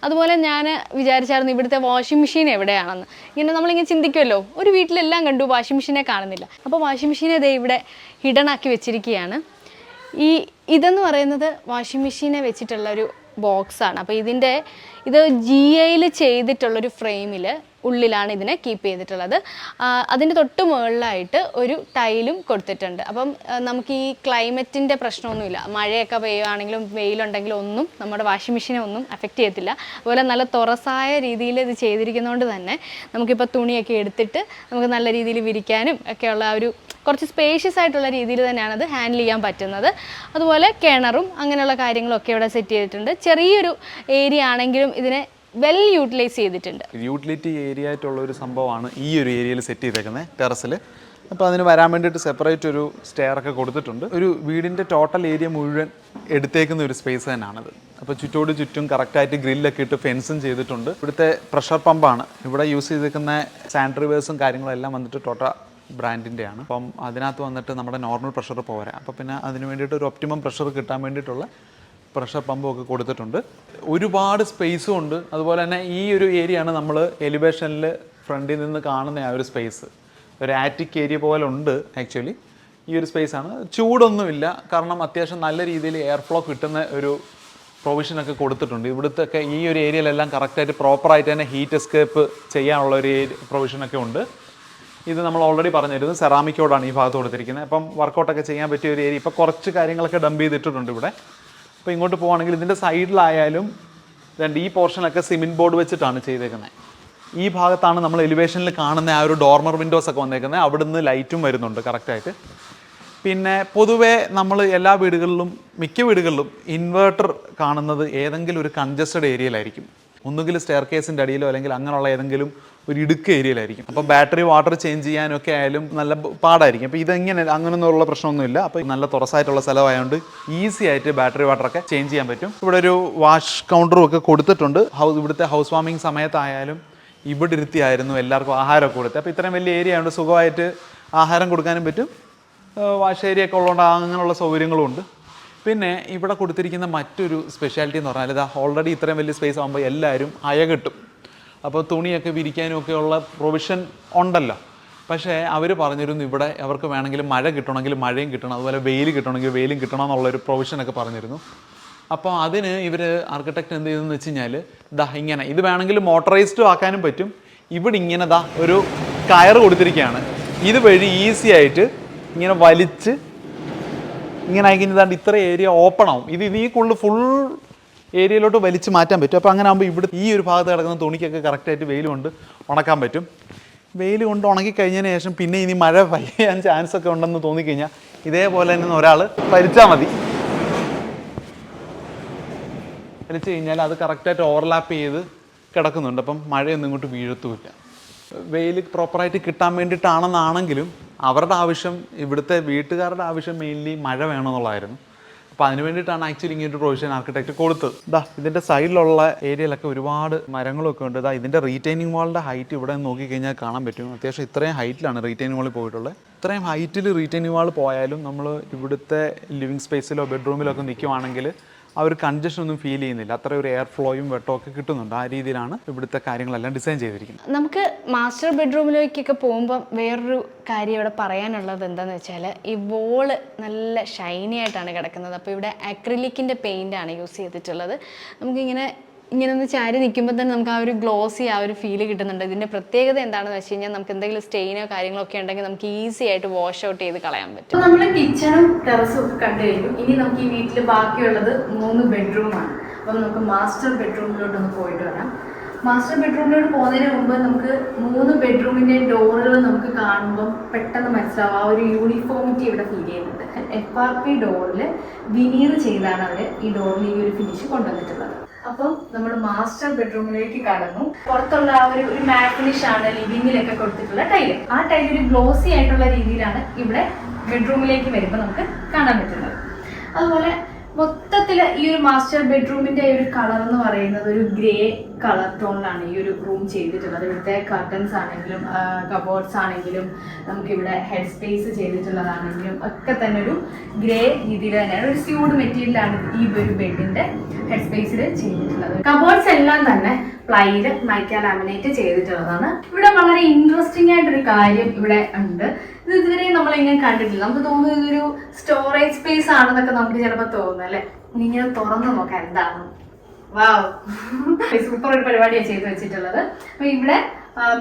അതുപോലെ ഞാൻ വിചാരിച്ചായിരുന്നു ഇവിടുത്തെ വാഷിംഗ് മെഷീൻ എവിടെയാണെന്ന്. ഇങ്ങനെ നമ്മളിങ്ങനെ ചിന്തിക്കുമല്ലോ, ഒരു വീട്ടിലെല്ലാം കണ്ടു വാഷിംഗ് മെഷീനെ കാണുന്നില്ല. അപ്പോൾ വാഷിംഗ് മെഷീനെ ദേ ഇവിടെ ഹിഡൻ ആക്കി വെച്ചിരിക്കുകയാണ്. ഇതെന്ന് പറയുന്നത് വാഷിംഗ് മെഷീനെ വെച്ചിട്ടുള്ള ഒരു ബോക്സാണ്. അപ്പോൾ ഇത് GIയിൽ ചെയ്തിട്ടുള്ളൊരു ഫ്രെയിമിൽ ഉള്ളിലാണ് ഇതിനെ കീപ്പ് ചെയ്തിട്ടുള്ളത്. അതിൻ്റെ തൊട്ട് മുകളിലായിട്ട് ഒരു ടൈലും കൊടുത്തിട്ടുണ്ട്. അപ്പം നമുക്ക് ഈ ക്ലൈമറ്റിൻ്റെ പ്രശ്നമൊന്നുമില്ല. മഴയൊക്കെ പെയ്യുകയാണെങ്കിലും വെയിലുണ്ടെങ്കിലും ഒന്നും നമ്മുടെ വാഷിംഗ് മെഷീനെ ഒന്നും അഫക്റ്റ് ചെയ്യത്തില്ല. അതുപോലെ നല്ല തുറസായ രീതിയിൽ ഇത് ചെയ്തിരിക്കുന്നതുകൊണ്ട് തന്നെ നമുക്കിപ്പോൾ തുണിയൊക്കെ എടുത്തിട്ട് നമുക്ക് നല്ല രീതിയിൽ വിരിക്കാനും ഒക്കെയുള്ള ഒരു കുറച്ച് സ്പേഷ്യസ് ആയിട്ടുള്ള രീതിയിൽ തന്നെയാണ് അത് ഹാൻഡിൽ ചെയ്യാൻ പറ്റുന്നത്. അതുപോലെ കിണറും അങ്ങനെയുള്ള കാര്യങ്ങളൊക്കെ ഇവിടെ സെറ്റ് ചെയ്തിട്ടുണ്ട്. ചെറിയൊരു ഏരിയ ആണെങ്കിലും ഇതിനെ വെൽ യൂട്ടിലൈസ് ചെയ്തിട്ടുണ്ട്. യൂട്ടിലിറ്റി ഏരിയ ആയിട്ടുള്ള ഒരു സംഭവമാണ് ഈ ഒരു ഏരിയയിൽ സെറ്റ് ചെയ്തേക്കുന്നത്. ടെറസിൽ അപ്പോൾ അതിന് വരാൻ വേണ്ടിയിട്ട് സെപ്പറേറ്റ് ഒരു സ്റ്റെയർ ഒക്കെ കൊടുത്തിട്ടുണ്ട്. ഒരു വീടിൻ്റെ ടോട്ടൽ ഏരിയ മുഴുവൻ എടുത്തേക്കുന്ന ഒരു സ്പേസ് തന്നെയാണിത്. അപ്പോൾ ചുറ്റോട് ചുറ്റും കറക്റ്റായിട്ട് ഗ്രില്ലൊക്കെ ഇട്ട് ഫെൻസും ചെയ്തിട്ടുണ്ട്. ഇവിടുത്തെ പ്രഷർ പമ്പാണ് ഇവിടെ യൂസ് ചെയ്തിരിക്കുന്ന സാനിറ്ററിവേഴ്സും കാര്യങ്ങളെല്ലാം വന്നിട്ട് ടോട്ട ബ്രാൻഡിൻ്റെയാണ്. അപ്പം അതിനകത്ത് വന്നിട്ട് നമ്മുടെ നോർമൽ പ്രഷർ പോരാ. അപ്പോൾ പിന്നെ അതിന് വേണ്ടിയിട്ട് ഒരു ഒപ്റ്റിമം പ്രഷർ കിട്ടാൻ വേണ്ടിയിട്ടുള്ള പ്രഷർ പമ്പും ഒക്കെ കൊടുത്തിട്ടുണ്ട്. ഒരുപാട് സ്പേസും ഉണ്ട്. അതുപോലെ തന്നെ ഈ ഒരു ഏരിയയാണ് നമ്മൾ എലിവേഷനിൽ ഫ്രണ്ടിൽ നിന്ന് കാണുന്ന ആ ഒരു സ്പേസ്. ഒരു ആറ്റിക് ഏരിയ പോലെ ഉണ്ട് ആക്ച്വലി. ഈ ഒരു സ്പേസാണ്. ചൂടൊന്നുമില്ല, കാരണം അത്യാവശ്യം നല്ല രീതിയിൽ എയർ ഫ്ലോ കിട്ടുന്ന ഒരു പ്രൊവിഷനൊക്കെ കൊടുത്തിട്ടുണ്ട്. ഇവിടുത്തെ ഒക്കെ ഈ ഒരു ഏരിയയിലെല്ലാം കറക്റ്റായിട്ട് പ്രോപ്പറായിട്ട് തന്നെ ഹീറ്റ് എസ്കേപ്പ് ചെയ്യാനുള്ള ഒരു പ്രൊവിഷനൊക്കെ ഉണ്ട്. ഇത് നമ്മൾ ഓൾറെഡി പറഞ്ഞിരുന്നു, സെറാമിക്കോടാണ് ഈ ഭാഗത്ത് കൊടുത്തിരിക്കുന്നത്. അപ്പം വർക്കൗട്ടൊക്കെ ചെയ്യാൻ പറ്റിയ ഒരു ഏരിയ. ഇപ്പോൾ കുറച്ച് കാര്യങ്ങളൊക്കെ ഡംപ് ചെയ്തിട്ടുണ്ട് ഇവിടെ. അപ്പോൾ ഇങ്ങോട്ട് പോകുകയാണെങ്കിൽ ഇതിൻ്റെ സൈഡിലായാലും ഈ പോർഷനൊക്കെ സിമെൻറ്റ് ബോർഡ് വെച്ചിട്ടാണ് ചെയ്തേക്കുന്നത്. ഈ ഭാഗത്താണ് നമ്മൾ എലിവേഷനിൽ കാണുന്ന ആ ഒരു ഡോർമർ വിൻഡോസ് ഒക്കെ വന്നേക്കുന്നത്. അവിടുന്ന് ലൈറ്റും വരുന്നുണ്ട് കറക്റ്റായിട്ട്. പിന്നെ പൊതുവേ നമ്മൾ എല്ലാ വീടുകളിലും മിക്ക വീടുകളിലും ഇൻവേർട്ടർ കാണുന്നത് ഏതെങ്കിലും ഒരു കൺജസ്റ്റഡ് ഏരിയയിലായിരിക്കും. ഒന്നുകിൽ സ്റ്റെയർ കേസിൻ്റെ അടിയിലോ അല്ലെങ്കിൽ അങ്ങനെയുള്ള ഏതെങ്കിലും ഒരു ഇടുക്ക് ഏരിയയിലായിരിക്കും. അപ്പോൾ ബാറ്ററി വാട്ടർ ചേഞ്ച് ചെയ്യാനൊക്കെ ആയാലും നല്ല പാടായിരിക്കും. അപ്പോൾ ഇതെങ്ങനെ അങ്ങനെയൊന്നുള്ള പ്രശ്നമൊന്നുമില്ല. അപ്പോൾ നല്ല തുറസായിട്ടുള്ള സ്ഥലമായതുകൊണ്ട് ഈസി ആയിട്ട് ബാറ്ററി വാട്ടറൊക്കെ ചേഞ്ച് ചെയ്യാൻ പറ്റും. ഇവിടെ ഒരു വാഷ് കൗണ്ടറും ഒക്കെ കൊടുത്തിട്ടുണ്ട്. ഇവിടുത്തെ ഹൗസ് വാമിങ് സമയത്തായാലും ഇവിടെ ഇരുത്തിയായിരുന്നു എല്ലാവർക്കും ആഹാരമൊക്കെ കൊടുത്തത്. അപ്പോൾ ഇത്രയും വലിയ ഏരിയ ഉണ്ട്, സുഖമായിട്ട് ആഹാരം കൊടുക്കാനും പറ്റും. വാഷ് ഏരിയ ഒക്കെ ഉള്ളതുകൊണ്ട് അങ്ങനെയുള്ള സൗകര്യങ്ങളും ഉണ്ട്. പിന്നെ ഇവിടെ കൊടുത്തിരിക്കുന്ന മറ്റൊരു സ്പെഷ്യാലിറ്റി എന്ന് പറഞ്ഞാൽ ഇതാ ഓൾറെഡി ഇത്രയും വലിയ സ്പേസ് ആകുമ്പോൾ എല്ലാവരും അയ കിട്ടും. അപ്പോൾ തുണിയൊക്കെ വിരിക്കാനും ഒക്കെയുള്ള പ്രൊവിഷൻ ഉണ്ടല്ലോ. പക്ഷേ അവർ പറഞ്ഞിരുന്നു ഇവിടെ അവർക്ക് വേണമെങ്കിൽ മഴ കിട്ടണമെങ്കിൽ മഴയും കിട്ടണം, അതുപോലെ വെയിൽ കിട്ടണമെങ്കിൽ വെയിലും കിട്ടണം എന്നുള്ളൊരു പ്രൊവിഷനൊക്കെ പറഞ്ഞിരുന്നു. അപ്പോൾ അതിന് ഇവർ ആർക്കിടെക്റ്റ് എന്ത് ചെയ്തെന്ന് വെച്ച് കഴിഞ്ഞാൽ ഇങ്ങനെ ഇത് വേണമെങ്കിൽ മോട്ടറൈസ്ഡ് ആക്കാനും പറ്റും. ഇവിടെ ഇങ്ങനെ ഒരു കയറ് കൊടുത്തിരിക്കുകയാണ്. ഇതുവഴി ഈസി ആയിട്ട് ഇങ്ങനെ വലിച്ച് ഇങ്ങനെ ആയിക്കഴിഞ്ഞാൽ ഇത്ര ഏരിയ ഓപ്പൺ ആവും. ഇത് ഈ ഫുൾ ഏരിയയിലോട്ട് വലിച്ച് മാറ്റാൻ പറ്റും. അപ്പോൾ അങ്ങനെ ആകുമ്പോൾ ഇവിടെ ഈ ഒരു ഭാഗത്ത് കിടക്കുന്ന തുണിക്കൊക്കെ കറക്റ്റായിട്ട് വെയിൽ കൊണ്ട് ഉണക്കാൻ പറ്റും. വെയിൽ കൊണ്ട് ഉണക്കി കഴിഞ്ഞതിന് ശേഷം പിന്നെ ഇനി മഴ പെയ്യാൻ ചാൻസ് ഒക്കെ ഉണ്ടെന്ന് തോന്നിക്കഴിഞ്ഞാൽ ഇതേപോലെ തന്നെ ഒരാൾ വലിച്ചാൽ മതി. വലിച്ചു കഴിഞ്ഞാൽ അത് കറക്റ്റായിട്ട് ഓവർലാപ്പ് ചെയ്ത് കിടക്കുന്നുണ്ട്. അപ്പം മഴയൊന്നും ഇങ്ങോട്ട് വീഴത്തുമില്ല. വെയിൽ പ്രോപ്പറായിട്ട് കിട്ടാൻ വേണ്ടിയിട്ടാണെന്നാണെങ്കിലും അവരുടെ ആവശ്യം, ഇവിടുത്തെ വീട്ടുകാരുടെ ആവശ്യം മെയിൻലി മഴ വേണമെന്നുള്ളതായിരുന്നു. അപ്പോൾ അതിന് വേണ്ടിയിട്ടാണ് ആക്ച്വലി ഇങ്ങനൊരു പ്രൊവിഷൻ ആർക്കിടെക്റ്റ് കൊടുത്തത്. ഇതിൻ്റെ സൈഡിലുള്ള ഏരിയയിലൊക്കെ ഒരുപാട് മരങ്ങളൊക്കെ ഉണ്ട്. ഇതിൻ്റെ റീറ്റെയിനിങ് വാളിൻ്റെ ഹൈറ്റ് ഇവിടെ നോക്കിക്കഴിഞ്ഞാൽ കാണാൻ പറ്റും. അത്യാവശ്യം ഇത്രയും ഹൈറ്റിലാണ് റീറ്റെയിനിങ് വാളിൽ പോയിട്ടുള്ളത്. ഇത്രയും ഹൈറ്റിൽ റീറ്റെയിനിങ് വാൾ പോയാലും നമ്മൾ ഇവിടുത്തെ ലിവിങ് സ്പേസിലോ ബെഡ്റൂമിലോ ഒക്കെ നിൽക്കുവാണെങ്കിൽ ആ ഒരു കൺജഷൻ ഒന്നും ഫീൽ ചെയ്യുന്നില്ല. അത്ര ഒരു എയർ ഫ്ലോയും വെട്ടവും ഒക്കെ കിട്ടുന്നുണ്ട്. ആ രീതിയിലാണ് ഇവിടുത്തെ കാര്യങ്ങളെല്ലാം ഡിസൈൻ ചെയ്തിരിക്കുന്നത്. നമുക്ക് മാസ്റ്റർ ബെഡ്റൂമിലേക്കൊക്കെ പോകുമ്പോൾ വേറൊരു കാര്യം ഇവിടെ പറയാനുള്ളത് എന്താണെന്ന് വെച്ചാൽ ഈ വോള് നല്ല ഷൈനി ആയിട്ടാണ് കിടക്കുന്നത്. അപ്പോൾ ഇവിടെ അക്രിലിക്കിൻ്റെ പെയിൻ്റാണ് യൂസ് ചെയ്തിട്ടുള്ളത്. നമുക്കിങ്ങനെ ഒന്ന് ചാരി നിൽക്കുമ്പോൾ തന്നെ നമുക്ക് ആ ഒരു ഗ്ലോസി ആ ഒരു ഫീല് കിട്ടുന്നുണ്ട്. ഇതിൻ്റെ പ്രത്യേകത എന്താണെന്ന് വെച്ച് കഴിഞ്ഞാൽ നമുക്ക് എന്തെങ്കിലും സ്റ്റെയിനോ കാര്യങ്ങളോ ഒക്കെ ഉണ്ടെങ്കിൽ നമുക്ക് ഈസി ആയിട്ട് വാഷ് ഔട്ട് ചെയ്ത് കളയാൻ പറ്റും. അപ്പോൾ നമ്മൾ കിച്ചണും ടെറസും ഒക്കെ കണ്ടു കഴിഞ്ഞു. ഇനി നമുക്ക് ഈ വീട്ടിൽ ബാക്കിയുള്ളത് 3 ബെഡ്റൂമാണ്. അപ്പം നമുക്ക് മാസ്റ്റർ ബെഡ്റൂമിലോട്ടൊന്ന് പോയിട്ട് വരാം. മാസ്റ്റർ ബെഡ്റൂമിലോട്ട് പോകുന്നതിന് മുമ്പ് നമുക്ക് 3 ബെഡ്റൂമിൻ്റെ ഡോറുകൾ നമുക്ക് കാണുമ്പോൾ പെട്ടെന്ന് മനസ്സിലാവും. ആ ഒരു യൂണിഫോമിറ്റി ഇവിടെ ഫീൽ ചെയ്യുന്നുണ്ട്. FRP ഡോറിൽ വിനീർ ചെയ്താണ് അവർ ഈ ഡോറിൽ ഈ ഒരു ഫിനിഷ് കൊണ്ടുവന്നിട്ടുള്ളത്. അപ്പം നമ്മൾ മാസ്റ്റർ ബെഡ്റൂമിലേക്ക് കടന്നു. പുറത്തുള്ള ആ ഒരു മാറ്റ് ഫിനിഷ് ആണ് ലിവിങ്ങിലൊക്കെ കൊടുത്തിട്ടുള്ള ടൈല്. ആ ടൈൽ ഒരു ഗ്ലോസി ആയിട്ടുള്ള രീതിയിലാണ് ഇവിടെ ബെഡ്റൂമിലേക്ക് വരുമ്പോൾ നമുക്ക് കാണാൻ പറ്റുന്നത്. അതുപോലെ മൊത്തത്തിൽ ഈ ഒരു മാസ്റ്റർ ബെഡ്റൂമിന്റെ ഒരു കളർ എന്ന് പറയുന്നത് ഒരു ഗ്രേ കളർ ടോണിലാണ് ഈ ഒരു റൂം ചെയ്തിട്ടുള്ളത്. ഇവിടുത്തെ കർട്ടൻസ് ആണെങ്കിലും കബോർഡ്സ് ആണെങ്കിലും നമുക്കിവിടെ ഹെഡ് സ്പേസ് ചെയ്തിട്ടുള്ളതാണെങ്കിലും ഒക്കെ തന്നെ ഒരു ഗ്രേ രീതിയിൽ തന്നെയാണ്, ഒരു സ്യൂഡ് മെറ്റീരിയലാണ് ഈ ഒരു ബെഡിന്റെ ഹെഡ് സ്പേസിൽ ചെയ്തിട്ടുള്ളത്. കബോർഡ്സ് എല്ലാം തന്നെ പ്ലൈഡ് മൈക്ക ലാമിനേറ്റ് ചെയ്തിട്ടുള്ളതാണ്. ഇവിടെ വളരെ ഇൻട്രസ്റ്റിംഗ് ആയിട്ടൊരു കാര്യം ഇവിടെ ഉണ്ട്. ഇത് ഇതുവരെ നമ്മളിങ്ങനെ കണ്ടിട്ടില്ല. നമുക്ക് തോന്നുന്നു ഇതൊരു സ്റ്റോറേജ് സ്പേസ് ആണെന്നൊക്കെ നമുക്ക് ചിലപ്പോൾ തോന്നുന്നു അല്ലേ. ഇങ്ങനെ തുറന്നു നോക്കാം എന്താണ്. വാവ്, സൂപ്പർ ഒരു പരിപാടിയാണ് ചെയ്ത് വെച്ചിട്ടുള്ളത്. അപ്പൊ ഇവിടെ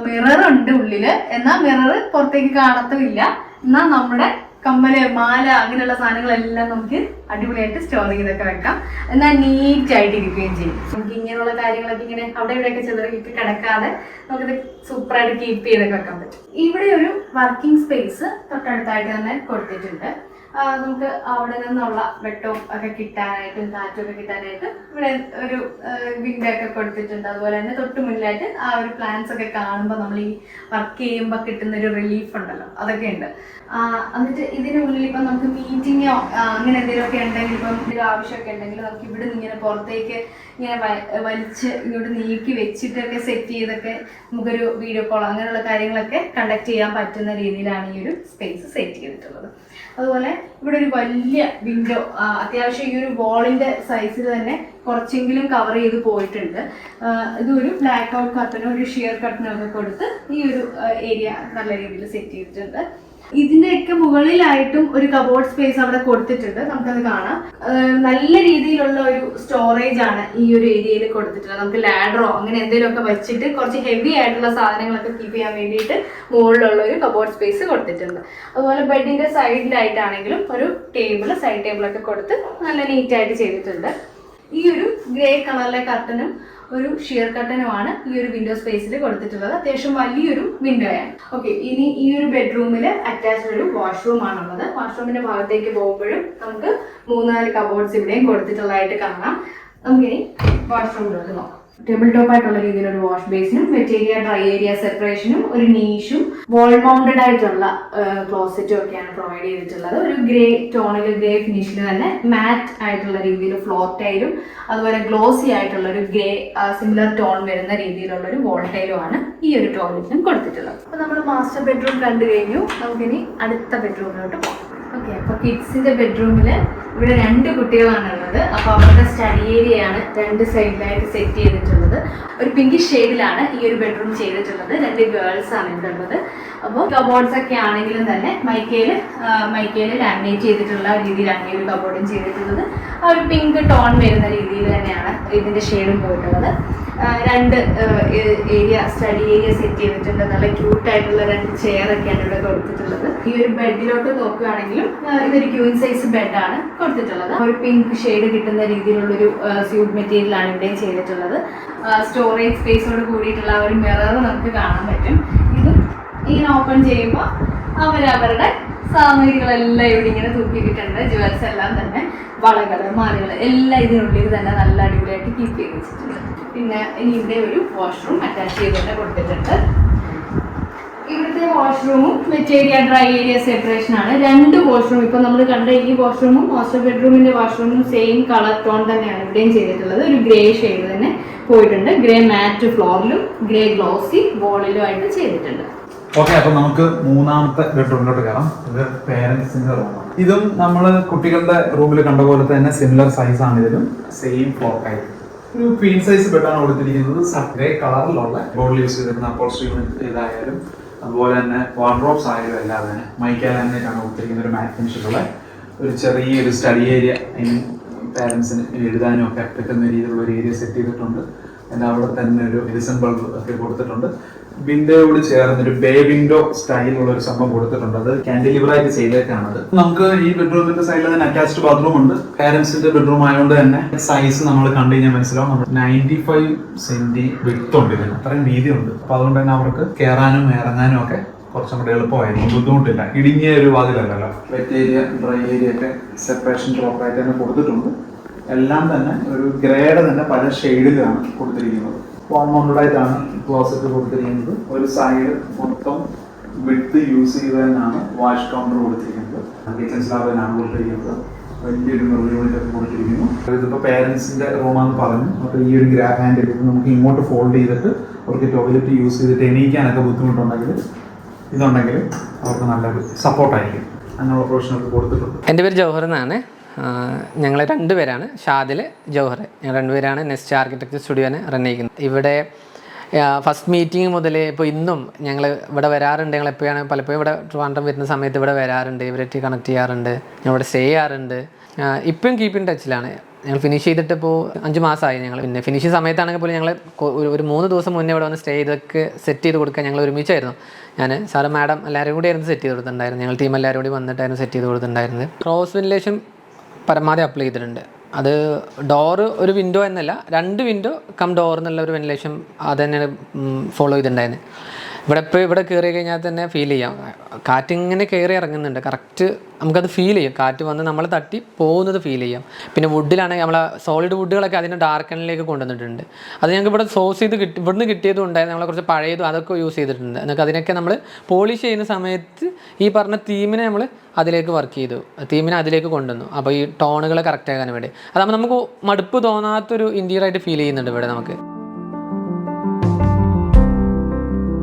മിറർ ഉണ്ട് ഉള്ളില്, എന്നാൽ മിറർ പുറത്തേക്ക് കാണത്തുമില്ല. എന്നാൽ നമ്മുടെ കമ്മല്, മാല, അങ്ങനെയുള്ള സാധനങ്ങളെല്ലാം നമുക്ക് അടിപൊളിയായിട്ട് സ്റ്റോർ ചെയ്തൊക്കെ വെക്കാം. എന്നാൽ നീറ്റ് ആയിട്ട് ഇരിക്കുകയും ചെയ്യും. നമുക്ക് ഇങ്ങനെയുള്ള കാര്യങ്ങളൊക്കെ ഇങ്ങനെ അവിടെ ഇവിടെയൊക്കെ ചെറുതൊക്കെ കിടക്കാതെ നമുക്കിത് സൂപ്പറായിട്ട് കീപ്പ് ചെയ്തൊക്കെ വെക്കാൻ പറ്റും. ഇവിടെ ഒരു വർക്കിംഗ് സ്പേസ് തൊട്ടടുത്തായിട്ട് തന്നെ കൊടുത്തിട്ടുണ്ട്. നമുക്ക് അവിടെ നിന്നുള്ള വെട്ടവും ഒക്കെ കിട്ടാനായിട്ടും കാറ്റും ഒക്കെ കിട്ടാനായിട്ട് ഇവിടെ ഒരു വിൻഡോ ഒക്കെ കൊടുത്തിട്ടുണ്ട്. അതുപോലെ തന്നെ തൊട്ട് മുന്നിലായിട്ട് ആ ഒരു പ്ലാന്റ്സ് ഒക്കെ കാണുമ്പോൾ നമ്മൾ ഈ വർക്ക് ചെയ്യുമ്പോൾ കിട്ടുന്ന ഒരു റിലീഫ് ഉണ്ടല്ലോ, അതൊക്കെ ഉണ്ട്. എന്നിട്ട് ഇതിനുള്ളിൽ ഇപ്പം നമുക്ക് മീറ്റിങ്ങോ അങ്ങനെ എന്തെങ്കിലുമൊക്കെ ഉണ്ടെങ്കിൽ, ഇപ്പം എന്തെങ്കിലും ആവശ്യമൊക്കെ ഉണ്ടെങ്കിൽ നമുക്ക് ഇവിടെ നിന്ന് ഇങ്ങനെ പുറത്തേക്ക് ഇങ്ങനെ വലിച്ച് ഇങ്ങോട്ട് നീക്കി വെച്ചിട്ടൊക്കെ സെറ്റ് ചെയ്തൊക്കെ നമുക്കൊരു വീഡിയോ കോൾ അങ്ങനെയുള്ള കാര്യങ്ങളൊക്കെ കണ്ടക്ട് ചെയ്യാൻ പറ്റുന്ന രീതിയിലാണ് ഈ ഒരു സ്പേസ് സെറ്റ് ചെയ്തിട്ടുള്ളത്. അതുപോലെ ഇവിടെ ഒരു വലിയ വിൻഡോ, അത്യാവശ്യം ഈ ഒരു വാളിന്റെ സൈസിൽ തന്നെ കുറച്ചെങ്കിലും കവർ ചെയ്ത് പോയിട്ടുണ്ട്. ഇതൊരു ബ്ലാക്ക് ഔട്ട് കർട്ടനും ഒരു ഷിയർ കർട്ടനും ഒക്കെ കൊടുത്ത് ഈ ഒരു ഏരിയ നല്ല രീതിയിൽ സെറ്റ് ചെയ്തിട്ടുണ്ട്. ഇതിന്റെയൊക്കെ മുകളിലായിട്ടും ഒരു കബോർഡ് സ്പേസ് അവിടെ കൊടുത്തിട്ടുണ്ട്, നമുക്കത് കാണാം. നല്ല രീതിയിലുള്ള ഒരു സ്റ്റോറേജ് ആണ് ഈ ഒരു ഏരിയയിൽ കൊടുത്തിട്ടുള്ളത്. നമുക്ക് ലാഡറോ അങ്ങനെ എന്തെങ്കിലുമൊക്കെ വെച്ചിട്ട് കുറച്ച് ഹെവി ആയിട്ടുള്ള സാധനങ്ങളൊക്കെ കീപ്പ് ചെയ്യാൻ വേണ്ടിയിട്ട് മുകളിലുള്ള ഒരു കബോർഡ് സ്പേസ് കൊടുത്തിട്ടുണ്ട്. അതുപോലെ ബെഡിന്റെ സൈഡിലായിട്ടാണെങ്കിലും ഒരു ടേബിൾ, സൈഡ് ടേബിളൊക്കെ കൊടുത്ത് നല്ല നീറ്റായിട്ട് ചെയ്തിട്ടുണ്ട്. ഈ ഒരു ഗ്രേ കളറിലെ കർട്ടനും ഒരു ഷിയർ കർട്ടനുമാണ് ഈ ഒരു വിൻഡോ സ്പേസിൽ കൊടുത്തിട്ടുള്ളത്. അത്യാവശ്യം വലിയൊരു വിൻഡോയാണ്. ഓക്കെ, ഇനി ഈ ഒരു ബെഡ്റൂമിൽ അറ്റാച്ച്ഡ് ഒരു വാഷ്റൂം ആണുള്ളത്. വാഷ്റൂമിന്റെ ഭാഗത്തേക്ക് പോകുമ്പോഴും നമുക്ക് 3-4 കബോർഡ്സ് ഇവിടെയും കൊടുത്തിട്ടുള്ളതായിട്ട് കാണാം. നമുക്കിനി വാഷ്റൂമിലോട്ട് നോക്കാം. ടേബിൾ ടോപ്പ് ആയിട്ടുള്ള രീതിയിൽ ഒരു വാഷ് ബേസിനും വെറ്റ് ഏരിയ ഡ്രൈ ഏരിയ സെപ്പറേഷനും ഒരു നീഷും വാൾ മൗണ്ടഡ് ആയിട്ടുള്ള ക്ലോസറ്റും ഒക്കെയാണ് പ്രൊവൈഡ് ചെയ്തിട്ടുള്ളത്. ഒരു ഗ്രേ ടോണിൽ, ഗ്രേ ഫിനിഷിൽ തന്നെ മാറ്റ് ആയിട്ടുള്ള രീതിയിൽ ഫ്ലോർ ടൈലും അതുപോലെ ഗ്ലോസി ആയിട്ടുള്ള ഒരു ഗ്രേ സിമിലർ ടോൺ വരുന്ന രീതിയിലുള്ള ഒരു വാൾ ടൈലും ആണ് ഈ ഒരു ടോയ്ലറ്റിനും കൊടുത്തിട്ടുള്ളത്. അപ്പൊ നമ്മൾ മാസ്റ്റർ ബെഡ്റൂം കണ്ടു കഴിഞ്ഞു. നമുക്കിനി അടുത്ത ബെഡ്റൂമിലോട്ട് പോകാം. ഓക്കെ, അപ്പൊ കിഡ്സിന്റെ ബെഡ്റൂമിൽ ഇവിടെ 2 കുട്ടികളാണ് ഉള്ളത്. അപ്പൊ അവരുടെ സ്റ്റഡി ഏരിയയാണ് 2 സൈഡിലായിട്ട് സെറ്റ് ചെയ്തിട്ടുള്ളത്. ഒരു പിങ്കിഷ് ഷെയ്ഡിലാണ് ഈ ഒരു ബെഡ്റൂം ചെയ്തിട്ടുള്ളത്. 2 ഗേൾസ് ആണ് ഇവിടെ ഉള്ളത്. അപ്പോൾ കബോർഡ്സ് ഒക്കെ ആണെങ്കിലും തന്നെ മൈക്കയിൽ ലാമിനേറ്റ് ചെയ്തിട്ടുള്ള രീതിയിലാണ് ഈ ഒരു കബോർഡും ചെയ്തിട്ടുള്ളത്. ആ ഒരു പിങ്ക് ടോൺ വരുന്ന രീതിയിൽ തന്നെയാണ് ഇതിന്റെ ഷെയ്ഡും പോയിട്ടുള്ളത്. 2 ഏരിയ സ്റ്റഡി ഏരിയ സെറ്റ് ചെയ്തിട്ടുണ്ട്. നല്ല ക്യൂട്ടായിട്ടുള്ള 2 ചെയർ ഒക്കെയാണ് ഇവിടെ കൊടുത്തിട്ടുള്ളത്. ഈ ഒരു ബെഡിലോട്ട് നോക്കുകയാണെങ്കിലും ഇതൊരു ക്യൂൻ സൈസ് ബെഡാണ് കൊടുത്തിട്ടുള്ളത്. ഒരു പിങ്ക് ഷെയ്ഡ് കിട്ടുന്ന രീതിയിലുള്ളൊരു സ്യൂട്ട് മെറ്റീരിയലാണ് ഇവിടെയും ചെയ്തിട്ടുള്ളത്. സ്റ്റോറേജ് സ്പേസോട് കൂടിയിട്ടുള്ള ഒരു മിറർ നമുക്ക് കാണാൻ പറ്റും. ഇതും ഇങ്ങനെ ഓപ്പൺ ചെയ്യുമ്പോൾ അവരവരുടെ സാമഗ്രികളെല്ലാം ഇവിടെ ഇങ്ങനെ തൂക്കിയിട്ടുണ്ട്. ജുവൽസ് എല്ലാം തന്നെ, വളകൾ, മാലകൾ എല്ലാം ഇതിനുള്ളിൽ തന്നെ നല്ല അടിപൊളിയായിട്ട് കീപ്പ് ചെയ്ത് വെച്ചിട്ടുണ്ട്. പിന്നെ ഇനി ഇവിടെ ഒരു വാഷ്റൂം അറ്റാച്ച് ചെയ്ത് തന്നെ കൊടുത്തിട്ടുണ്ട്. ഇവിടുത്തെ വാഷ്റൂമും wet area dry area separation ആണ്. 2 വാഷ്റൂം, ഇപ്പൊ നമ്മൾ കണ്ട ഈ വാഷ്റൂമും മാസ്റ്റർ ബെഡ്റൂമിന്റെ വാഷ്റൂമും സെയിം കളർ ടോൺ തന്നെയാണ് ഇവിടെയും ചെയ്തിട്ടുള്ളത്. ഒരു ഗ്രേ ഷെയ്ഡ് തന്നെ പോയിട്ടുണ്ട്. ഗ്രേ മാറ്റ് ഫ്ലോറിലും ഗ്രേ ഗ്ലോസി വോളിലും ആയിട്ട് ചെയ്തിട്ടുണ്ട്. ഓക്കെ, അപ്പൊ നമുക്ക് 3ാമത്തെ ബെഡ്റൂമിലോട്ട് കയറാം. ഇത് പേരൻസിന്റെ റൂമാണ്. ഇതും നമ്മൾ കുട്ടികളുടെ റൂമിൽ കണ്ട പോലെ തന്നെ സിമിലർ സൈസ് ആണ്. ഇതിലും സെയിം ഫ്ലോർ ടൈപ്പ് ഒരു ക്വീൻ സൈസ് ബെഡാണ് കൊടുത്തിരിക്കുന്നത്. ഗ്രേ കളറിലുള്ള ബോർഡിൽ യൂസ് ചെയ്തിരുന്ന അപ്പോൾസ്ട്രി ഇതായാലും അതുപോലെ തന്നെ വാർഡ്രോബ്സ് ആയാലും എല്ലാം തന്നെ മൈക്കാലാമിനേറ്റാണ് കൊടുത്തിരിക്കുന്ന ഒരു മാറ്റ് ഫിനിഷിലുള്ള ഒരു ചെറിയൊരു സ്റ്റഡി ഏരിയ. പാരൻസിന് എഴുതാനും ഒക്കെ പറ്റുന്ന രീതിയിലുള്ള ഒരു ഏരിയ സെറ്റ് ചെയ്തിട്ടുണ്ട്. പിന്നെ അവിടെ തന്നെ ഒരു എഡിസൺ ബൾബ് ഒക്കെ കൊടുത്തിട്ടുണ്ട്. വിൻഡോയോട് ചേർന്നൊരു ബേ വിൻഡോ സ്റ്റൈലുള്ള ഒരു സംഭവം കൊടുത്തിട്ടുണ്ട്. അത് കാൻഡിലിവർ ആയിട്ട് ചെയ്തേക്കാണത്. നമുക്ക് ഈ ബെഡ്റൂമിന്റെ സൈഡിൽ തന്നെ അറ്റാച്ച്ഡ് ബാത്റൂം ഉണ്ട്. പാരന്റ്സിന്റെ ബെഡ്റൂം ആയതുകൊണ്ട് തന്നെ സൈസ് നമ്മൾ കണ്ടു കഴിഞ്ഞാൽ മനസ്സിലാവും. നമ്മൾ 95 സെന്റി വിഡ്ത്ത് ഉണ്ട് ഇതിന്, അത്രയും വീതി ഉണ്ട്. അപ്പൊ അതുകൊണ്ട് തന്നെ അവർക്ക് കയറാനും ഇറങ്ങാനും ഒക്കെ കുറച്ചും കൂടെ എളുപ്പമായിരുന്നു, ബുദ്ധിമുട്ടില്ല. ഇടുങ്ങിയ ഒരു വാതിലല്ലല്ലോ. വെറ്റ് ഏരിയ ഡ്രൈ ഏരിയ ഒക്കെ സെപ്പറേഷൻ പ്രോപ്പറായിട്ട് തന്നെ കൊടുത്തിട്ടുണ്ട്. എല്ലാം തന്നെ ഒരു ഗ്രേഡ് തന്നെ പല ഷെയ്ഡിലാണ് കൊടുത്തിരിക്കുന്നത്. വാൾ മൗണ്ടഡ് ആയിട്ടാണ് ക്ലോസറ്റ് കൊടുത്തിരിക്കുന്നത്. ഒരു സൈഡ് മൊത്തം വിഡ്ത്ത് യൂസ് ചെയ്ത് തന്നെയാണ് വാഷ് കൗണ്ടർ കൊടുത്തിരിക്കുന്നത്. കിച്ചൺ സ്ലാബ് തന്നെയാണ് കൊടുത്തിരിക്കുന്നത്. വലിയൊരു മിറർ യൂണിറ്റ് ഒക്കെ കൊടുത്തിരിക്കുന്നു. ഇതിപ്പോൾ പേരൻസിന്റെ റൂമാണെന്ന് പറഞ്ഞു. അപ്പോൾ ഈ ഒരു ഗ്രാബ് ഹാൻഡിൽ നമുക്ക് ഇങ്ങോട്ട് ഫോൾഡ് ചെയ്തിട്ട് അവർക്ക് ടോയ്ലറ്റ് യൂസ് ചെയ്തിട്ട് എണീക്കാനൊക്കെ ബുദ്ധിമുട്ടുണ്ടെങ്കിൽ ഇതുണ്ടെങ്കിൽ അവർക്ക് നല്ലൊരു സപ്പോർട്ടായിരിക്കും. അങ്ങനെയുള്ള പ്രൊവിഷനൊക്കെ കൊടുത്തിട്ടുണ്ട്. എൻ്റെ പേര് ജൗഹർ എന്നാണ്. ഞങ്ങൾ 2 പേരാണ്, ഷാദിൽ, ജൗഹർ. ഞങ്ങൾ 2 പേരാണ് നെസ്റ്റ് ആർക്കിടെക്ചർ സ്റ്റുഡിയോനെ റൺ ചെയ്യുന്നത്. ഇവിടെ ഫസ്റ്റ് മീറ്റിംഗ് മുതൽ ഇപ്പോൾ ഇന്നും ഞങ്ങൾ ഇവിടെ വരാറുണ്ട്. ഞങ്ങൾ എപ്പോഴാണ് പലപ്പോഴും ഇവിടെ ട്രിവാൻഡ്രം വരുന്ന സമയത്ത് ഇവിടെ വരാറുണ്ട്. ഇവരായിട്ട് കണക്ട് ചെയ്യാറുണ്ട്. ഞങ്ങൾ ഇവിടെ സ്റ്റേ ചെയ്യാറുണ്ട്. ഇപ്പം കീപ്പ് ഇൻ ടച്ചിലാണ്. ഞങ്ങൾ ഫിനിഷ് ചെയ്തിട്ട് ഇപ്പോൾ 5 മാസമായി. ഞങ്ങൾ പിന്നെ ഫിനിഷിംഗ് സമയത്താണെങ്കിൽ പോലും ഞങ്ങൾ ഒരു 3 ദിവസം മുന്നേ ഇവിടെ വന്ന് സ്റ്റേ ചെയ്തൊക്കെ സെറ്റ് ചെയ്ത് കൊടുക്കാൻ ഞങ്ങൾ ഒരുമിച്ചായിരുന്നു. ഞാൻ സാറ് മാഡം എല്ലാവരും കൂടി ആയിരുന്നു സെറ്റ് ചെയ്ത് കൊടുത്തിട്ടുണ്ടായിരുന്നു. ഞങ്ങൾ ടീം എല്ലാവരും കൂടി വന്നിട്ടായിരുന്നു സെറ്റ് ചെയ്ത് കൊടുത്തിട്ടുണ്ടായിരുന്നത്. ക്രോസ് വെന്റിലേഷൻ പരമാവധി അപ്ലൈ ചെയ്തിട്ടുണ്ട്. അത് ഡോറ് ഒരു വിൻഡോ എന്നല്ല, 2 വിൻഡോ കം ഡോർ എന്നുള്ള ഒരു വെന്റിലേഷൻ അത് തന്നെയാണ് ഫോളോ ചെയ്തിട്ടുണ്ടായിരുന്നത്. ഇവിടെ കയറി കഴിഞ്ഞാൽ തന്നെ ഫീൽ ചെയ്യാം, കാറ്റ് ഇങ്ങനെ കയറി ഇറങ്ങുന്നുണ്ട്, കറക്റ്റ് നമുക്കത് ഫീൽ ചെയ്യും, കാറ്റ് വന്ന് നമ്മൾ തട്ടി പോകുന്നത് ഫീൽ ചെയ്യാം. പിന്നെ വുഡിലാണെങ്കിൽ നമ്മളെ സോളിഡ് വുഡുകളൊക്കെ അതിൻ്റെ ഡാർക്കണിലേക്ക് കൊണ്ടുവന്നിട്ടുണ്ട്. അത് ഞങ്ങൾക്ക് ഇവിടെ സോഴ്സ് ചെയ്ത് ഇവിടുന്ന് കിട്ടിയതും ഉണ്ടായിരുന്നു, നമ്മളെ കുറച്ച് പഴയതും അതൊക്കെ യൂസ് ചെയ്തിട്ടുണ്ട്. എന്നൊക്കെ അതിനൊക്കെ നമ്മൾ പോളിഷ് ചെയ്യുന്ന സമയത്ത് ഈ പറഞ്ഞ തീമിനെ നമ്മൾ അതിലേക്ക് വർക്ക് ചെയ്തു, തീമിനെ അതിലേക്ക് കൊണ്ടുവന്നു. അപ്പോൾ ഈ ടോണുകൾ കറക്റ്റ് ആകാൻ വേണ്ടി അതാകുമ്പോൾ നമുക്ക് മടുപ്പ് തോന്നാത്തൊരു ഇൻറ്റീരിയറായിട്ട് ഫീൽ ചെയ്യുന്നുണ്ട് ഇവിടെ നമുക്ക്.